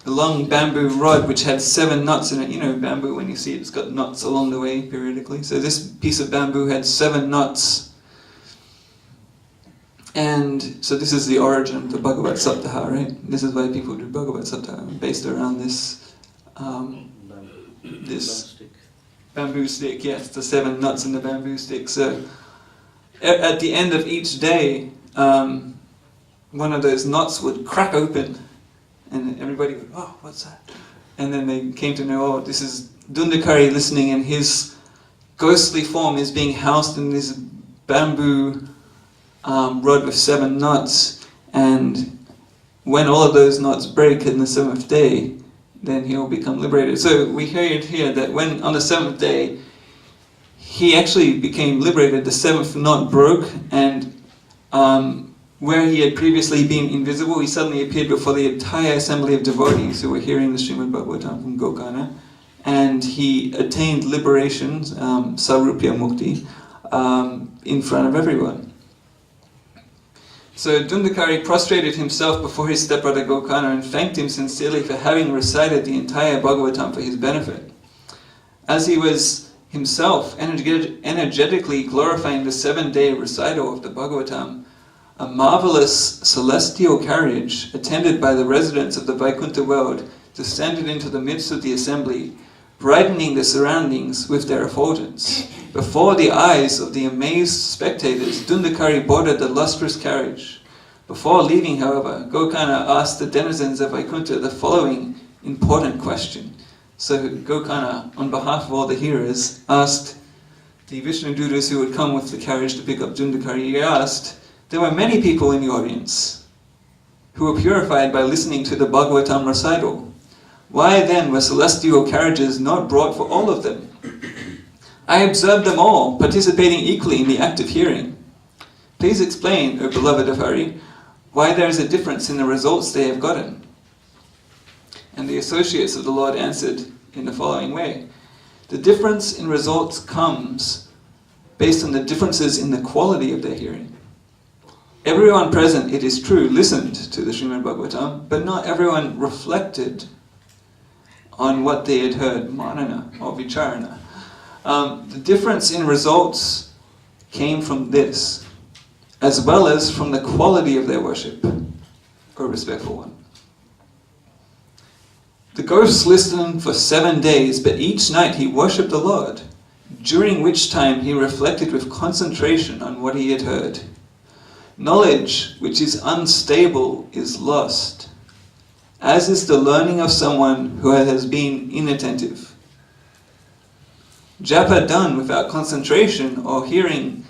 long bamboo rod which had 7 knots in it. Bamboo, when you see it, it's got knots along the way periodically. So this piece of bamboo had 7 knots. And so this is the origin of the Bhagavad Saptaha, right? This is why people do Bhagavad Saptaha, based around this bamboo stick. Yes, the 7 knots in the bamboo stick. So at the end of each day, one of those knots would crack open, and everybody would, oh, what's that? And then they came to know, oh, this is Dundukari listening, and his ghostly form is being housed in this bamboo rod with 7 knots, and when all of those knots break in the 7th day, then he'll become liberated. So we heard here that when on the 7th day he actually became liberated, the 7th knot broke, and where he had previously been invisible, he suddenly appeared before the entire assembly of devotees who were hearing the Srimad Bhagavatam from Gokarna, and he attained liberation, Sarupya Mukti, in front of everyone. So Dundukari prostrated himself before his stepbrother Gokarna and thanked him sincerely for having recited the entire Bhagavatam for his benefit. As he was himself energetically glorifying the 7-day recital of the Bhagavatam, a marvelous celestial carriage, attended by the residents of the Vaikuntha world, descended into the midst of the assembly, brightening the surroundings with their effulgence. Before the eyes of the amazed spectators, Dundukari boarded the lustrous carriage. Before leaving, however, Gokarna asked the denizens of Vaikuntha the following important question. So Gokarna, on behalf of all the hearers, asked the Vishnu Dutas who would come with the carriage to pick up Dundukari, he asked, there were many people in the audience who were purified by listening to the Bhagavatam recital. Why then were celestial carriages not brought for all of them? I observed them all, participating equally in the act of hearing. Please explain, O beloved of Hari, why there is a difference in the results they have gotten. And the associates of the Lord answered in the following way. The difference in results comes based on the differences in the quality of their hearing. Everyone present, it is true, listened to the Srimad Bhagavatam, but not everyone reflected on what they had heard, manana or vicharana. The difference in results came from this, as well as from the quality of their worship, O respectful one. The ghost listened for 7 days, but each night he worshipped the Lord, during which time he reflected with concentration on what he had heard. Knowledge which is unstable is lost, as is the learning of someone who has been inattentive. Japa done without concentration or hearing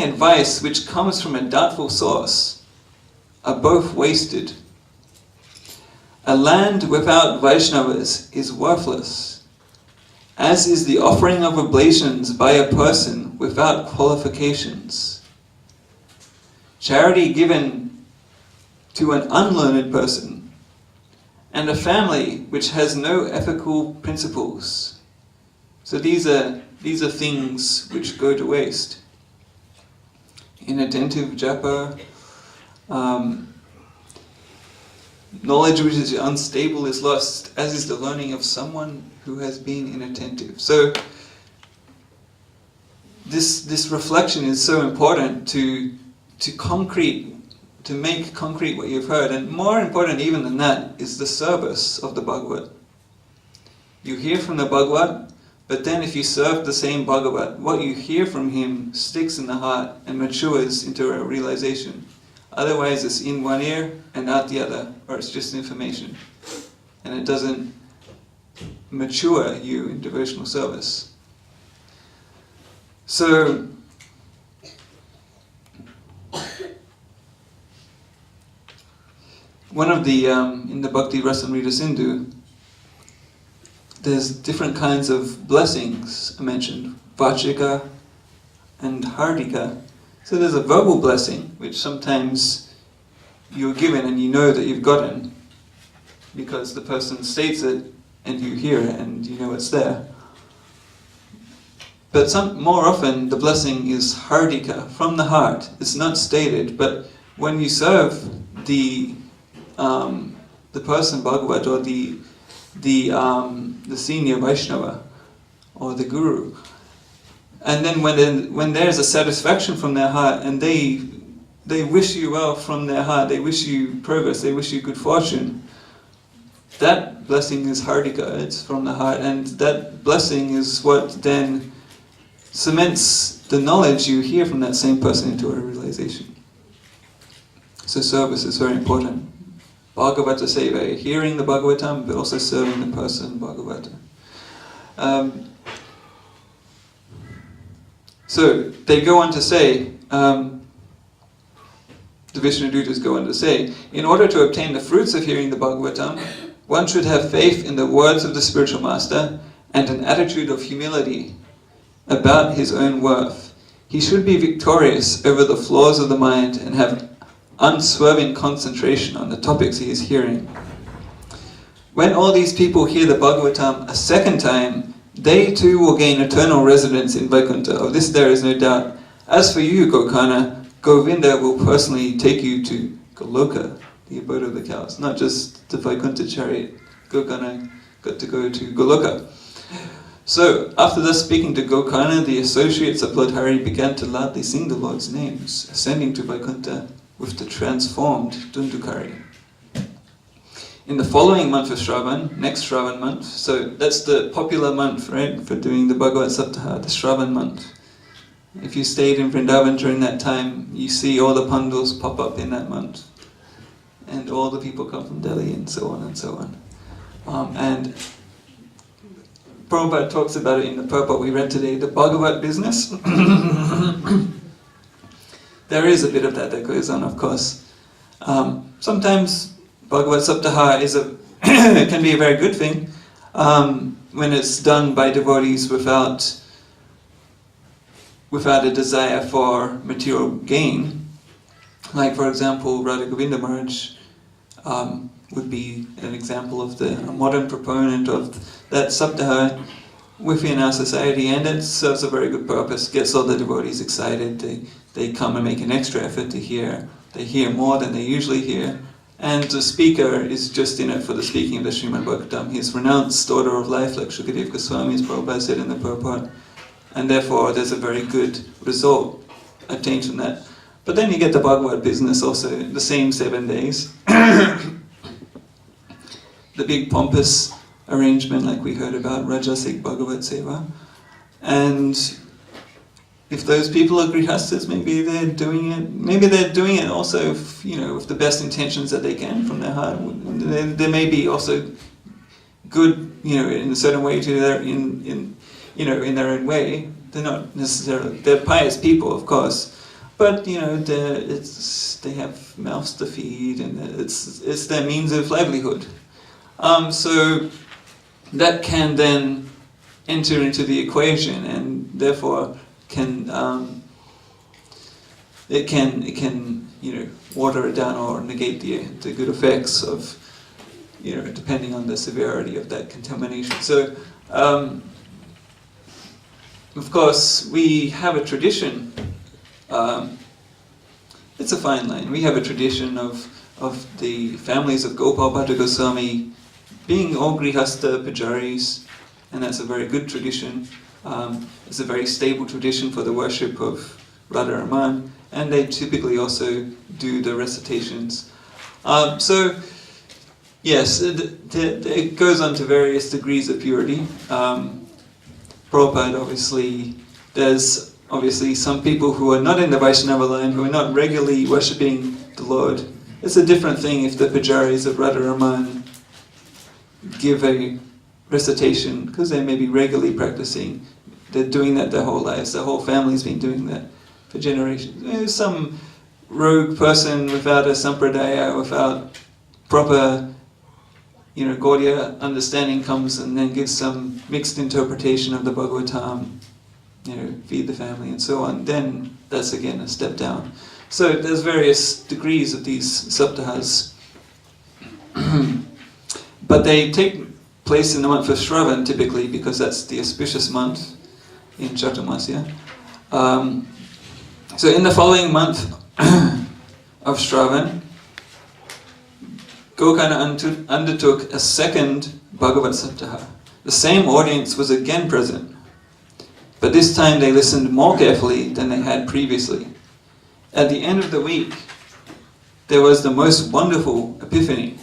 advice which comes from a doubtful source are both wasted. A land without Vaishnavas is worthless, as is the offering of oblations by a person without qualifications. Charity given to an unlearned person, and a family which has no ethical principles. So these are things which go to waste. Inattentive japa, knowledge which is unstable is lost, as is the learning of someone who has been inattentive. So this reflection is so important to make concrete what you've heard, and more important even than that is the service of the Bhagavat. You hear from the Bhagavat, but then if you serve the same Bhagavat, what you hear from him sticks in the heart and matures into a realization. Otherwise it's in one ear and out the other, or it's just information. And it doesn't mature you in devotional service. So, one of the, in the Bhakti Rasamrita Sindhu, there's different kinds of blessings mentioned, Vachika and Hardika. So there's a verbal blessing, which sometimes you're given and you know that you've gotten, because the person states it and you hear it and you know it's there. But more often the blessing is Hardika, from the heart. It's not stated, but when you serve the person Bhagavat or the senior Vaishnava or the Guru, and then when there's a satisfaction from their heart and they wish you well from their heart, they wish you progress, they wish you good fortune, that blessing is Hardika, it's from the heart, and that blessing is what then cements the knowledge you hear from that same person into a realization. So service is very important. Bhagavata Seva, hearing the Bhagavatam, but also serving the person Bhagavata. So they go on to say, the Vishnudutas go on to say, in order to obtain the fruits of hearing the Bhagavatam, one should have faith in the words of the spiritual master and an attitude of humility about his own worth. He should be victorious over the flaws of the mind and have unswerving concentration on the topics he is hearing. When all these people hear the Bhagavatam a second time, they too will gain eternal residence in Vaikuntha. Of this there is no doubt. As for you, Gokana, Govinda will personally take you to Goloka, the abode of the cows. Not just the Vaikuntha chariot. Gokana got to go to Goloka. So, after thus speaking to Gokana, the associates of Lord Hari began to loudly sing the Lord's names, ascending to Vaikuntha with the transformed Dundukari. In the following month of Shravan, next Shravan month, so that's the popular month, right, for doing the Bhagavad Saptaha, the Shravan month. If you stayed in Vrindavan during that time, you see all the pandals pop up in that month. And all the people come from Delhi and so on and so on. And Prabhupada talks about it in the purport we read today, the Bhagavad business. There is a bit of that goes on, of course. Sometimes Bhagavad Saptaha can be a very good thing when it's done by devotees without a desire for material gain. Like, for example, Radha Govinda Maharaj would be an example of a modern proponent of that Saptaha within our society, and it serves a very good purpose, gets all the devotees excited, they come and make an extra effort to hear, they hear more than they usually hear, and the speaker is just in it for the speaking of the Srimad Bhagavatam. He's renounced order of life, like Shukadev Goswami, as Prabhupada said in the purport, and therefore there's a very good result obtained from that. But then you get the Bhagavad business also, the same 7 days. the big pompous arrangement like we heard about, Rajasic Bhagavat Seva. And if those people are grihastas, maybe they're doing it also, with the best intentions that they can from their heart. There may be also good, in a certain way to their, in their own way. They're not necessarily, they're pious people, of course, but they have mouths to feed, and it's their means of livelihood. So that can then enter into the equation, and therefore it can water it down or negate the good effects of, depending on the severity of that contamination. So of course we have a tradition, it's a fine line, we have a tradition of the families of Gopal Bhatta Goswami being all grihasta pujaris, and that's a very good tradition. It's a very stable tradition for the worship of Radha-Raman, and they typically also do the recitations. So, yes, it goes on to various degrees of purity. Prabhupada, obviously, there's obviously some people who are not in the Vaishnava line, who are not regularly worshipping the Lord. It's a different thing if the pujaris of Radha-Raman give a recitation, because they may be regularly practicing. They're doing that their whole lives. Their whole family's been doing that for generations. There's some rogue person without a sampradaya, without proper, Gaudiya understanding, comes and then gives some mixed interpretation of the Bhagavatam, feed the family and so on. Then that's again a step down. So there's various degrees of these saptahas. But they take place in the month of Shravan typically, because that's the auspicious month in Chaturmasya. So in the following month of Shravan, Gokana undertook a second Bhagavat Saptaha. The same audience was again present, but this time they listened more carefully than they had previously. At the end of the week, there was the most wonderful epiphany.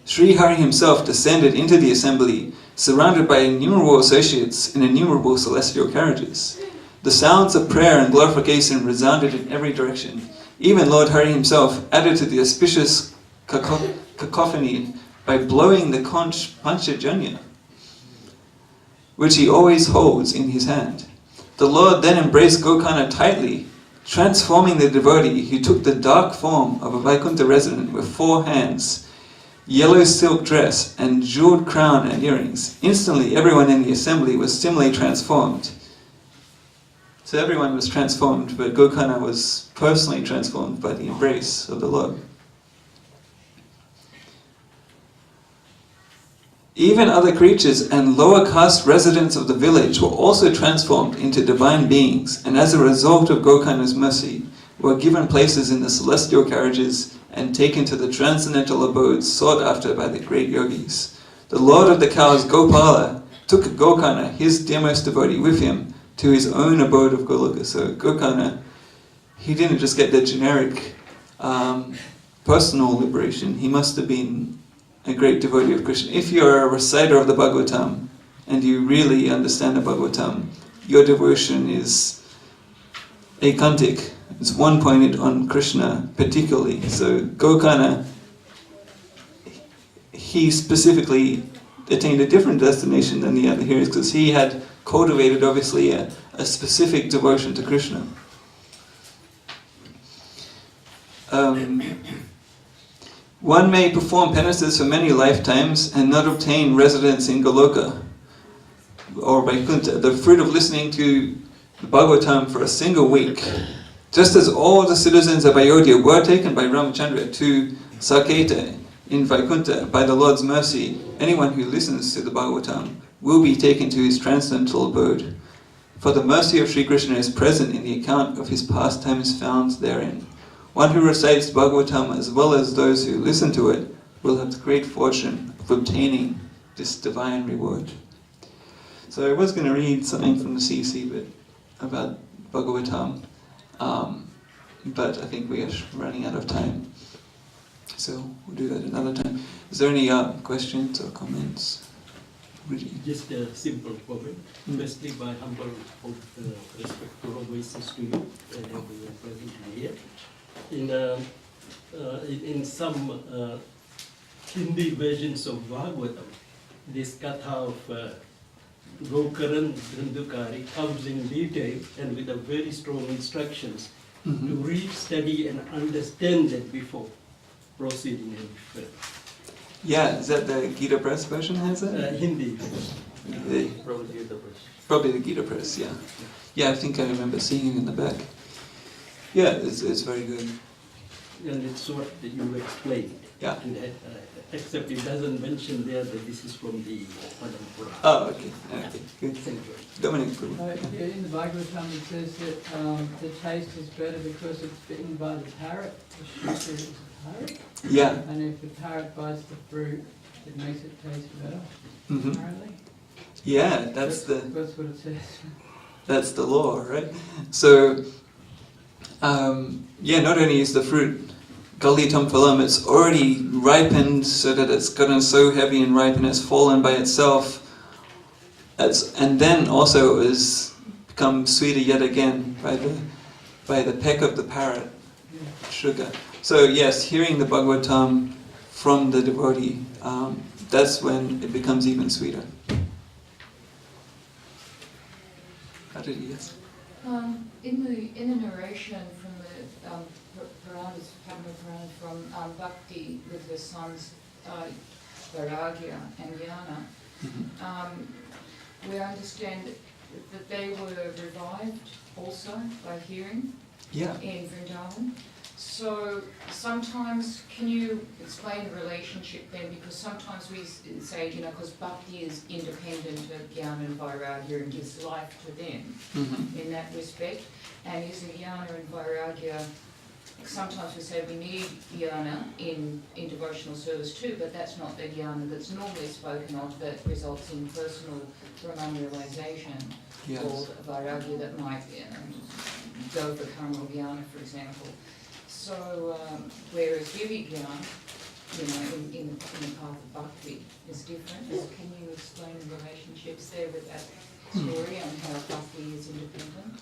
Sri Hari himself descended into the assembly, surrounded by innumerable associates in innumerable celestial carriages. The sounds of prayer and glorification resounded in every direction. Even Lord Hari himself added to the auspicious cacophony by blowing the conch panchajanya, which he always holds in his hand. The Lord then embraced Gokana tightly, transforming the devotee, who took the dark form of a Vaikuntha resident with 4 hands, yellow silk dress, and jeweled crown and earrings. Instantly, everyone in the assembly was similarly transformed. So everyone was transformed, but Gokana was personally transformed by the embrace of the Lord. Even other creatures and lower caste residents of the village were also transformed into divine beings, and as a result of Gokana's mercy, were given places in the celestial carriages and taken to the transcendental abodes sought after by the great yogis. The Lord of the cows, Gopala, took Gokana, his dearest devotee, with him to his own abode of Goloka. So Gokana, he didn't just get the generic personal liberation, he must have been a great devotee of Krishna. If you're a reciter of the Bhagavatam and you really understand the Bhagavatam, your devotion is ekantik. It's one-pointed on Krishna particularly. So Gokana, he specifically attained a different destination than the other heroes, because he had cultivated obviously a specific devotion to Krishna. One may perform penances for many lifetimes and not obtain residence in Goloka or Vaikuntha, the fruit of listening to the Bhagavatam for a single week. Just as all the citizens of Ayodhya were taken by Ramachandra to Saketa in Vaikuntha by the Lord's mercy, anyone who listens to the Bhagavatam will be taken to his transcendental abode. For the mercy of Sri Krishna is present in the account of his pastimes found therein. One who recites Bhagavatam as well as those who listen to it will have the great fortune of obtaining this divine reward. So I was going to read something from the CC bit about Bhagavatam, but I think we are running out of time. So we'll do that another time. Is there any questions or comments? Really? Just a simple comment. Firstly, my humble respect to obeisance to you and everyone present here. In some Hindi versions of Bhagavatam, this katha of Gokaran Dhandukari comes in detail and with a very strong instructions to read, study and understand that before proceeding any further. Yeah, is that the Gita Press version has that? Hindi. Probably the best. Probably the Gita Press, yeah. Yeah, I think I remember seeing it in the back. Yeah, it's very good. And it's what you explained. Yeah. And that, except it doesn't mention there that this is from the Padam Purana. Oh, okay. Okay, good. Thank you. Dominic, Prabhu. In the Bhagavatam it says that the taste is better because it's bitten by the parrot. The sugar is a parrot. Yeah. And if the parrot bites the fruit, it makes it taste better, Mm-hmm. apparently. Yeah, that's what it says. That's the law, right? So, yeah, not only is the fruit Galitam phalam, it's already ripened so that it's gotten so heavy and ripe and it's fallen by itself. And then also is become sweeter yet again by the peck of the parrot, sugar. So yes, hearing the Bhagavatam from the devotee, that's when it becomes even sweeter. Yes. In the narration from the Puranas, Padma Purana from Bhakti with her sons Vairagya and Jnana, we understand that they were revived also by hearing in Vrindavan. So sometimes, can you explain the relationship then? Because sometimes we say, because bhakti is independent of jnana and vairagya and gives life to them in that respect. And isn't jnana and vairagya, sometimes we say we need jnana in devotional service too, but that's not the jnana that's normally spoken of that results in personal Brahman realization, or vairagya that might go for karma jnana, for example. So, whereas Vivijnana, in the path of bhakti is different. Can you explain the relationships there with that story and how bhakti is independent?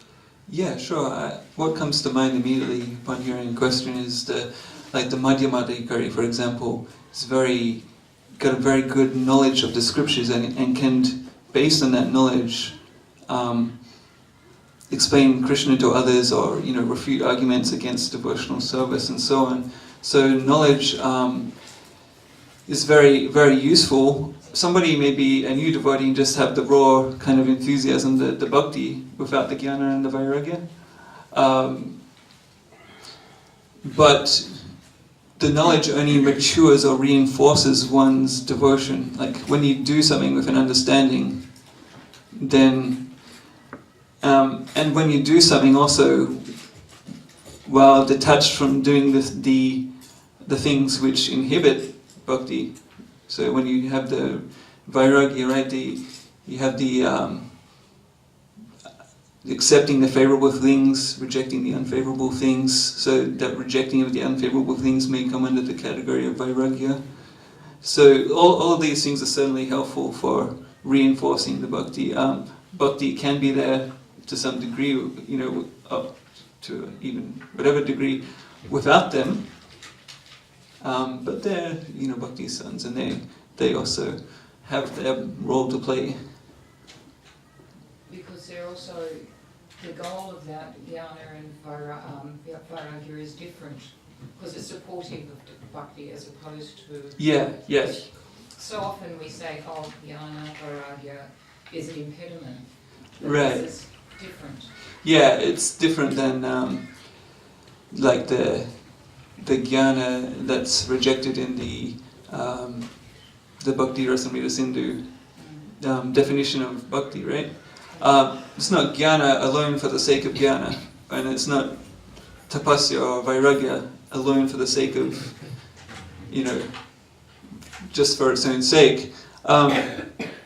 Yeah, sure. What comes to mind immediately upon hearing a question is the Madhyamadikari, for example, is got a very good knowledge of the scriptures and can, based on that knowledge, explain Krishna to others or refute arguments against devotional service and so on. So knowledge is very, very useful. Somebody may be a new devotee and just have the raw kind of enthusiasm, the bhakti, without the jnana and the vairagya. But the knowledge only matures or reinforces one's devotion. Like when you do something with an understanding, then and when you do something also while detached from doing the things which inhibit bhakti. So when you have the vairagya, right, you have the accepting the favorable things, rejecting the unfavorable things, so that rejecting of the unfavorable things may come under the category of vairagya. So all of these things are certainly helpful for reinforcing the bhakti. Bhakti can be there to some degree, up to even whatever degree without them. But they're, Bhakti's sons, and they also have their role to play. Because they're also, the goal of that jnana and vairagya is different, because it's supportive of bhakti as opposed to... Yes. So often we say, jnana, vairagya is an impediment. Right. This is different. Yeah, it's different than like the jnana that's rejected in the Bhakti Rasamrita Sindhu definition of bhakti, right? It's not jnana alone for the sake of jnana, and it's not tapasya or vairagya alone for the sake of, just for its own sake.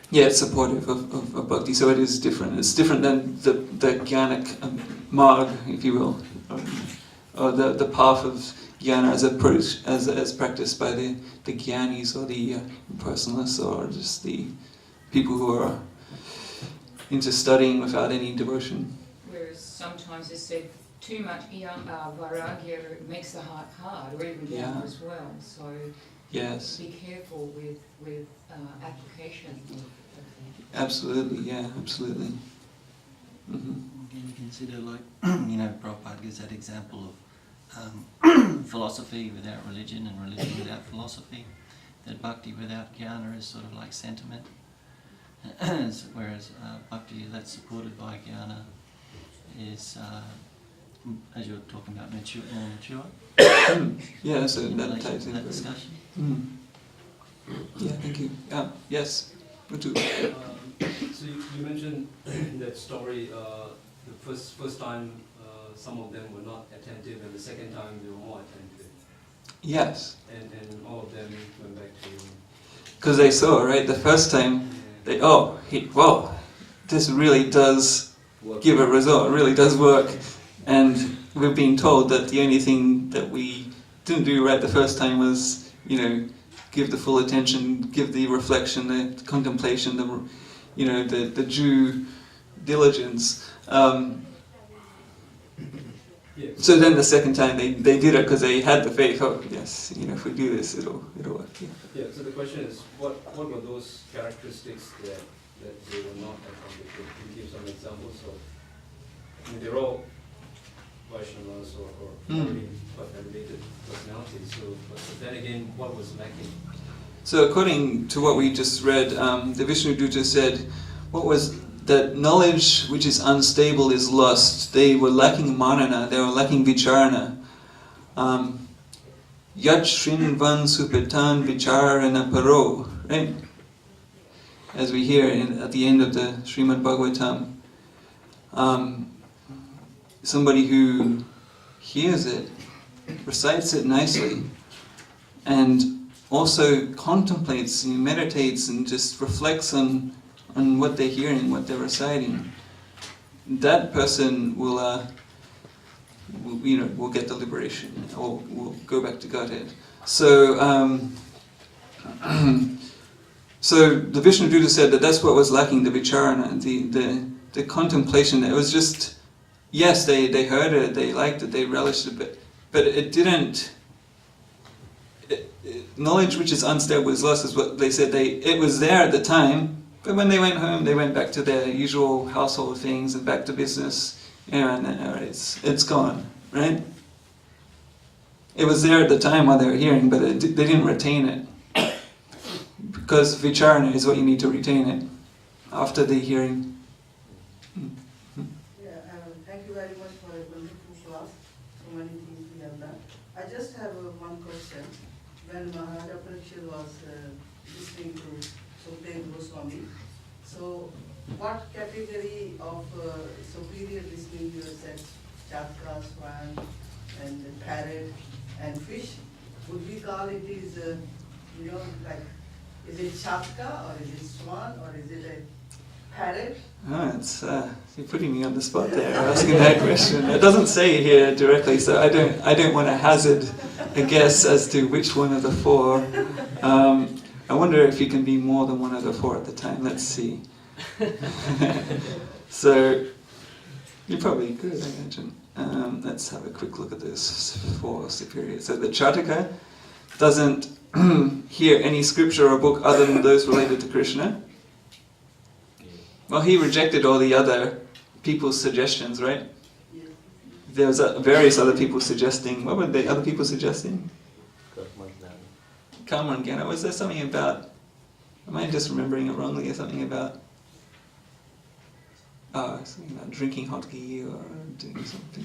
Yeah, it's supportive of bhakti, so it is different. It's different than the jnana marg, if you will, or the path of jnana as approach, as practiced by the jnanis or the impersonalists or just the people who are into studying without any devotion. Whereas sometimes it's said too much vairagya makes the heart hard, or even jnana as well. So Yes. be careful with application. Absolutely, yeah, absolutely. Mm-hmm. Can you consider, like, Prabhupada gives that example of philosophy without religion and religion without philosophy, that bhakti without jnana is sort of like sentiment, whereas bhakti that's supported by jnana is, as you're talking about, more mature. Yeah, so In that relation ties to in. that discussion. Yeah, thank you. Yes, Mutu. So you mentioned that story, the first time some of them were not attentive, and the second time they were more attentive. Yes. And all of them went back to... Because they saw, right, the first time, they, this really does give a result, it really does work. And we've been told that the only thing that we didn't do right the first time was, give the full attention, give the reflection, the contemplation, the due diligence. So then the second time they did it because they had the faith. Oh yes, if we do this, it'll work. Yeah. So the question is, what were those characteristics that they were not accomplished? Can you give some examples of? I mean, they're all Vaishnavas or quite elevated personalities. So, but then again, what was lacking? So according to what we just read, the Vishnu Dutta said, what was that knowledge which is unstable is lost. They were lacking manana, they were lacking vicharana. Yat shrinvan supetan vicharana paro, right? As we hear at the end of the Srimad Bhagavatam. Somebody who hears it, recites it nicely, and also contemplates and meditates and just reflects on what they're hearing, what they're reciting, that person will get the liberation, or will go back to Godhead. So, so the Vishnu Dutta said that that's what was lacking, the vicharana, the contemplation. It was just, yes, they heard it, they liked it, they relished it, but it didn't. Knowledge which is unstable is lost, is what they said. It was there at the time, but when they went home, they went back to their usual household things and back to business, and it's gone, right? It was there at the time while they were hearing, but they didn't retain it. Because vicharana is what you need to retain it after the hearing. Yeah, thank you very much for a wonderful class. So many things we have done. I just have one question. When Maharaja Parikshit was listening to Sukadeva Goswami, so what category of superior listening you said, chatka, swan, and parrot, and fish, would we call it is, like, is it chatka, or is it swan, or is it a parrot? You're putting me on the spot there, asking that question. It doesn't say here directly, so I don't want to hazard a guess as to which one of the four. I wonder if you can be more than one of the four at the time. Let's see. So you probably could, I imagine. Let's have a quick look at those four superiors. So the Chataka doesn't hear any scripture or book other than those related to Krishna. Well, he rejected all the other people's suggestions, right? There was various other people suggesting. What were the other people suggesting? Karma and Jnana. Was there something about? Am I just remembering it wrongly, or something about? Something about drinking hot ghee or doing something.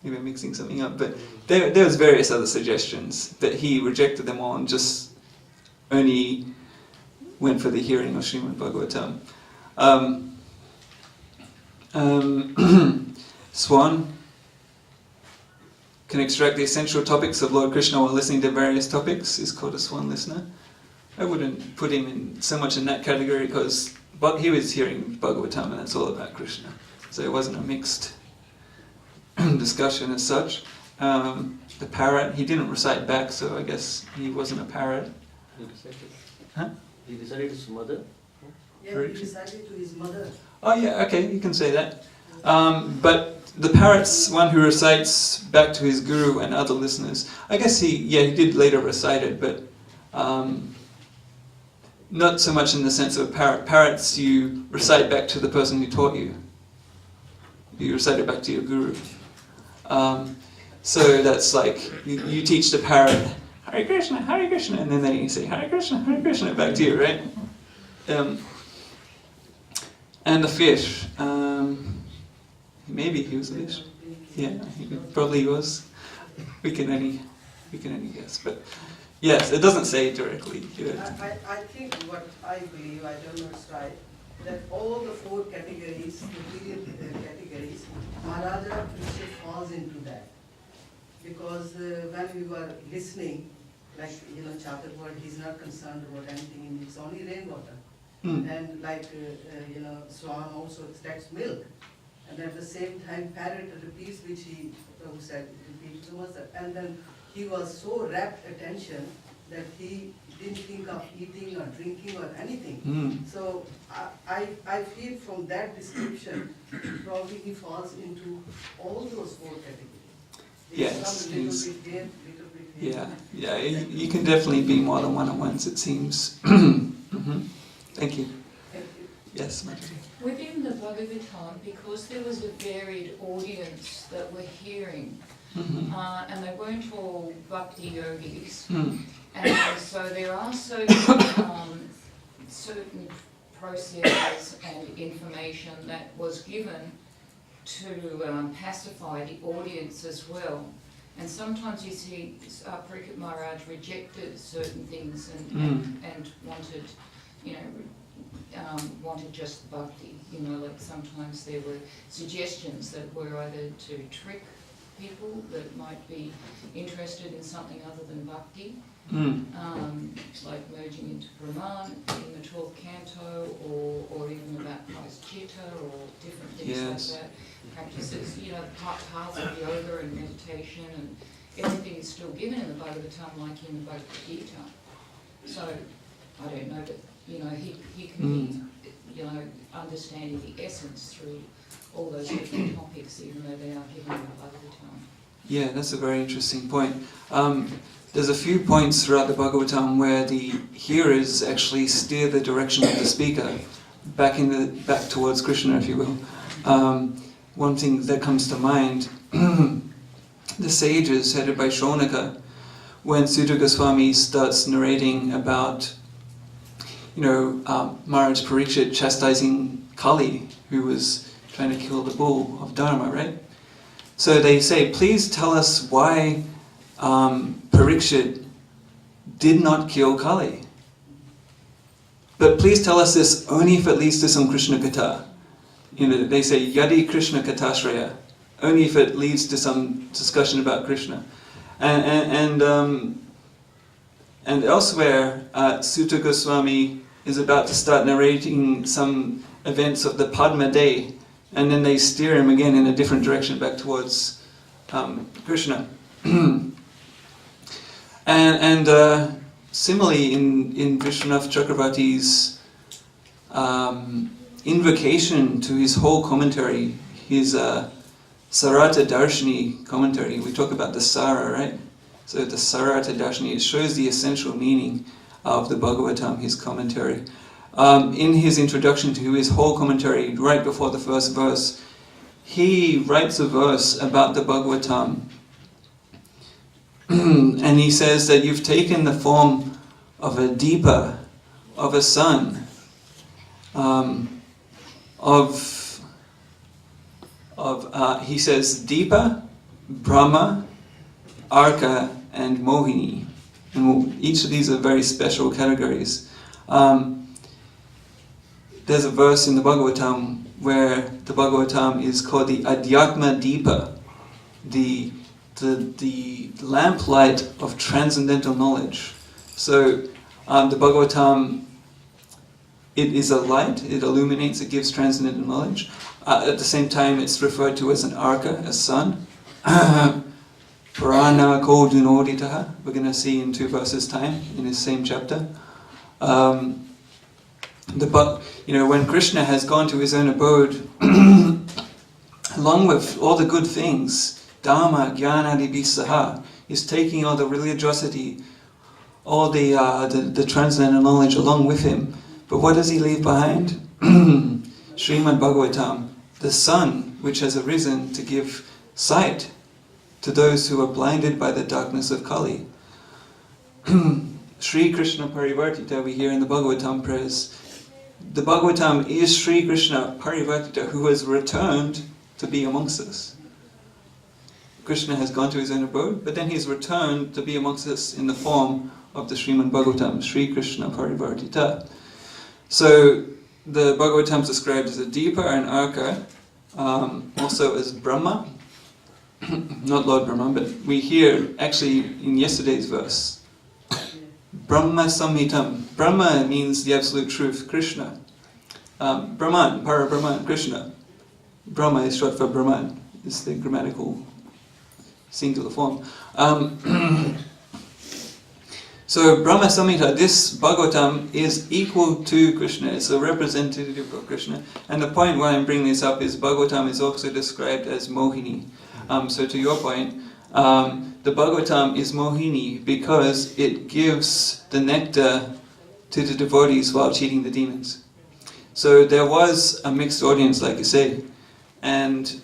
Maybe I'm mixing something up. But there was various other suggestions, but he rejected them all and just only went for the hearing of Srimad Bhagavatam. Swan can extract the essential topics of Lord Krishna while listening to various topics, is called a swan listener. I wouldn't put him in so much in that category because he was hearing Bhagavatam and it's all about Krishna. So it wasn't a mixed discussion as such. the parrot, he didn't recite back, so I guess he wasn't a parrot. He recited. Huh? He recited his mother. Yeah, he recited to his mother. Oh yeah, okay, you can say that. But the parrot's one who recites back to his guru and other listeners. I guess he did later recite it, but not so much in the sense of parrot. Parrots you recite back to the person who taught you. You recite it back to your guru. So that's like, you teach the parrot, Hare Krishna, and then you say Hare Krishna back to you, right? And the fish, maybe he was a fish. Yeah, he probably was. We can only guess, but yes, it doesn't say directly. I think what I believe, I don't know it's right, that all the 4 categories, the brilliant categories, Maharaja Parikshit falls into that. Because when we were listening, like, Chaturvard, he's not concerned about anything, it's only rainwater. And like, swan also extracts milk. And at the same time, parrot repeats, which he said, repeats to us. And then he was so rapt attention that he didn't think of eating or drinking or anything. So I feel from that description, probably he falls into all those 4 categories. Yes, Little bit here, little bit here. Yeah, you can definitely be more than one at once, it seems. Thank you. Yes, Matsya. Within the Bhagavatam, because there was a varied audience that were hearing, and they weren't all bhakti yogis, and so there are certain processes and information that was given to pacify the audience as well. And sometimes you see Parikshit Maharaj rejected certain things and wanted, wanted just bhakti. Like sometimes there were suggestions that were either to trick people that might be interested in something other than bhakti, like merging into Brahman in the 12th canto, or even about Prayaschita or different things like that. Practices, parts of yoga and meditation and everything is still given in the Bhagavatam, like in the Bhagavad Gita. So I don't know, but he can be, understanding the essence through all those different topics, even though they are given in the Bhagavatam. Yeah, that's a very interesting point. There's a few points throughout the Bhagavatam where the hearers actually steer the direction of the speaker back towards Krishna, if you will. One thing that comes to mind, the sages headed by Shaunaka, when Sutta Goswami starts narrating about, Maharaj Parikshit chastising Kali, who was trying to kill the bull of Dharma, right? So they say, please tell us why Parikshit did not kill Kali. But please tell us this only if it leads to some Krishna Katha. They say, Yadi Krishna Katashraya, only if it leads to some discussion about Krishna. And elsewhere, Sutta Goswami is about to start narrating some events of the Padma Day, and then they steer him again in a different direction back towards Krishna. and similarly, in Vishwanath Chakravarti's invocation to his whole commentary, his Sarata Darshini commentary, we talk about the Sara, right? So the Sarata Darshini, it shows the essential meaning of the Bhagavatam, his commentary. In his introduction to his whole commentary, right before the first verse, he writes a verse about the Bhagavatam. And he says that you've taken the form of a deepa, of a sun, he says Deepa, Brahma, Arka, and Mohini. And each of these are very special categories. There's a verse in the Bhagavatam where the Bhagavatam is called the Adhyatma Deepa, the lamplight of transcendental knowledge. So the Bhagavatam, it is a light, it illuminates, it gives transcendental knowledge. At the same time, it's referred to as an arka, a sun. Purana ko dunoditaha. We're going to see in 2 verses' time in this same chapter. When Krishna has gone to his own abode, along with all the good things, Dhamma, Jnana, Visaha, he's taking all the religiosity, all the transcendental knowledge along with him. But what does he leave behind? Srimad Bhagavatam, the sun which has arisen to give sight to those who are blinded by the darkness of Kali. Sri Krishna Parivartita, we hear in the Bhagavatam prayers. The Bhagavatam is Sri Krishna Parivartita, who has returned to be amongst us. Krishna has gone to his own abode, but then he's returned to be amongst us in the form of the Srimad Bhagavatam, Sri Krishna Parivartita. So the Bhagavatam is described as a Deepa and Arka, also as Brahma, not Lord Brahma, but we hear actually in yesterday's verse, Brahma Samhitam. Brahma means the absolute truth, Krishna. Brahman, Para-Brahman, Krishna. Brahma is short for Brahman, is the grammatical singular form. So Brahma Samhita, this Bhagavatam is equal to Krishna, it's a representative of Krishna. And the point why I'm bringing this up is Bhagavatam is also described as Mohini. So to your point, the Bhagavatam is Mohini because it gives the nectar to the devotees while cheating the demons. So there was a mixed audience, like you say, and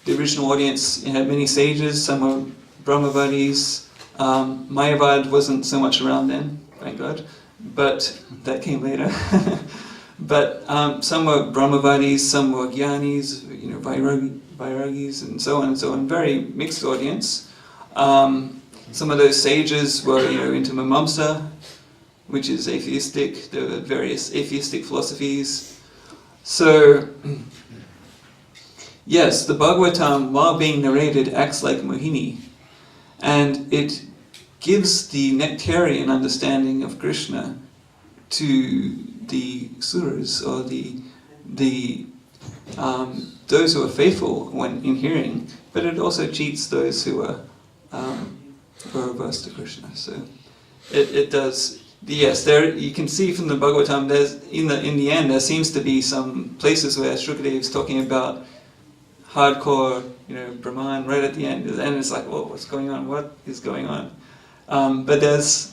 the original audience had many sages, some were Brahmavadis. Mayavad wasn't so much around then, thank God, but that came later. But some were Brahmavadis, some were Gyanis, Vairagis, and so on. Very mixed audience. Some of those sages were, into Mimamsa, which is atheistic. There were various atheistic philosophies. So, yes, the Bhagavatam, while being narrated, acts like Mohini, and it gives the nectarian understanding of Krishna to the suras, or those who are faithful when in hearing, but it also cheats those who are averse to Krishna. So it does. Yes, there you can see from the Bhagavatam. There's in the end there seems to be some places where Shukadeva is talking about hardcore, Brahman right at the end, and it's like, whoa, what's going on? What is going on? But there is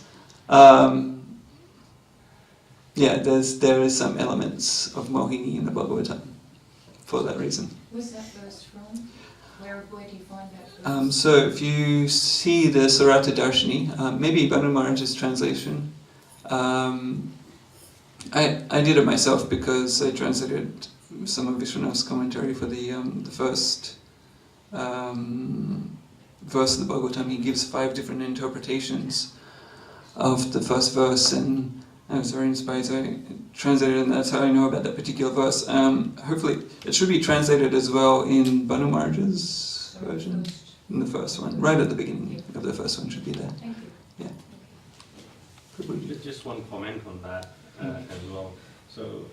some elements of Mohini in the Bhagavatam for that reason. Where's that verse from? Where do you find that verse? So if you see the Sarata Darshini, maybe Banu Maharaj's translation, I did it myself because I translated some of Vishwanath's commentary for the first verse of the Bhagavatam. He gives 5 different interpretations of the first verse, and I was very inspired, so I translated it, and that's how I know about that particular verse. Hopefully, it should be translated as well in Banu Maharaj's version, in the first one, right at the beginning of the first one should be there. Thank you. Yeah. Just one comment on that as well. So,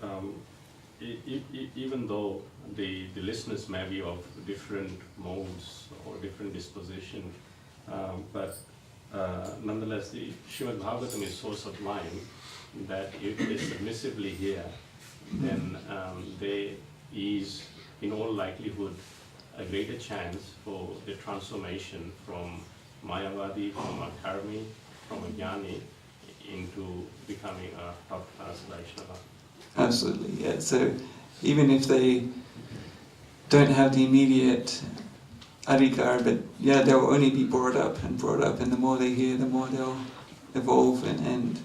even though the listeners may be of different modes or different disposition, but nonetheless, the Srimad Bhagavatam is so sublime that if they submissively hear, then there is, in all likelihood, a greater chance for the transformation from Mayavadi, from a Karmi, from a Jnani, into becoming a top-class Vaishnava. Absolutely, yeah. So even if they don't have the immediate adhikar, but yeah, they'll only be brought up, and the more they hear, the more they'll evolve, and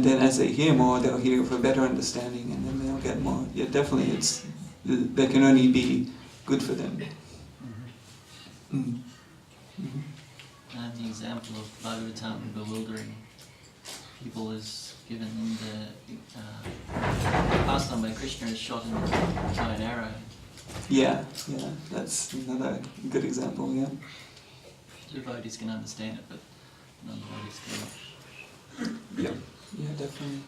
then as they hear more, they'll hear with a better understanding, and then they'll get more. Yeah, definitely, that can only be good for them. The example of Bhagavatam bewildering people is given in the pastime by Krishna is shot in by an arrow. Yeah, that's another good example, yeah. Devotees can understand it, but non-devotees cannot. Yeah, definitely.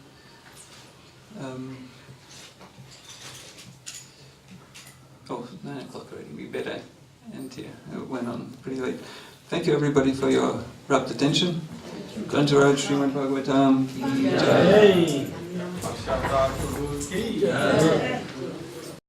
Oh, 9 o'clock already, we better end here. It went on pretty late. Thank you everybody for your rapt attention. Grantaraj Srimad Bhagavatam. Ki Jai. Hey! Akshata Prabhu ki jai.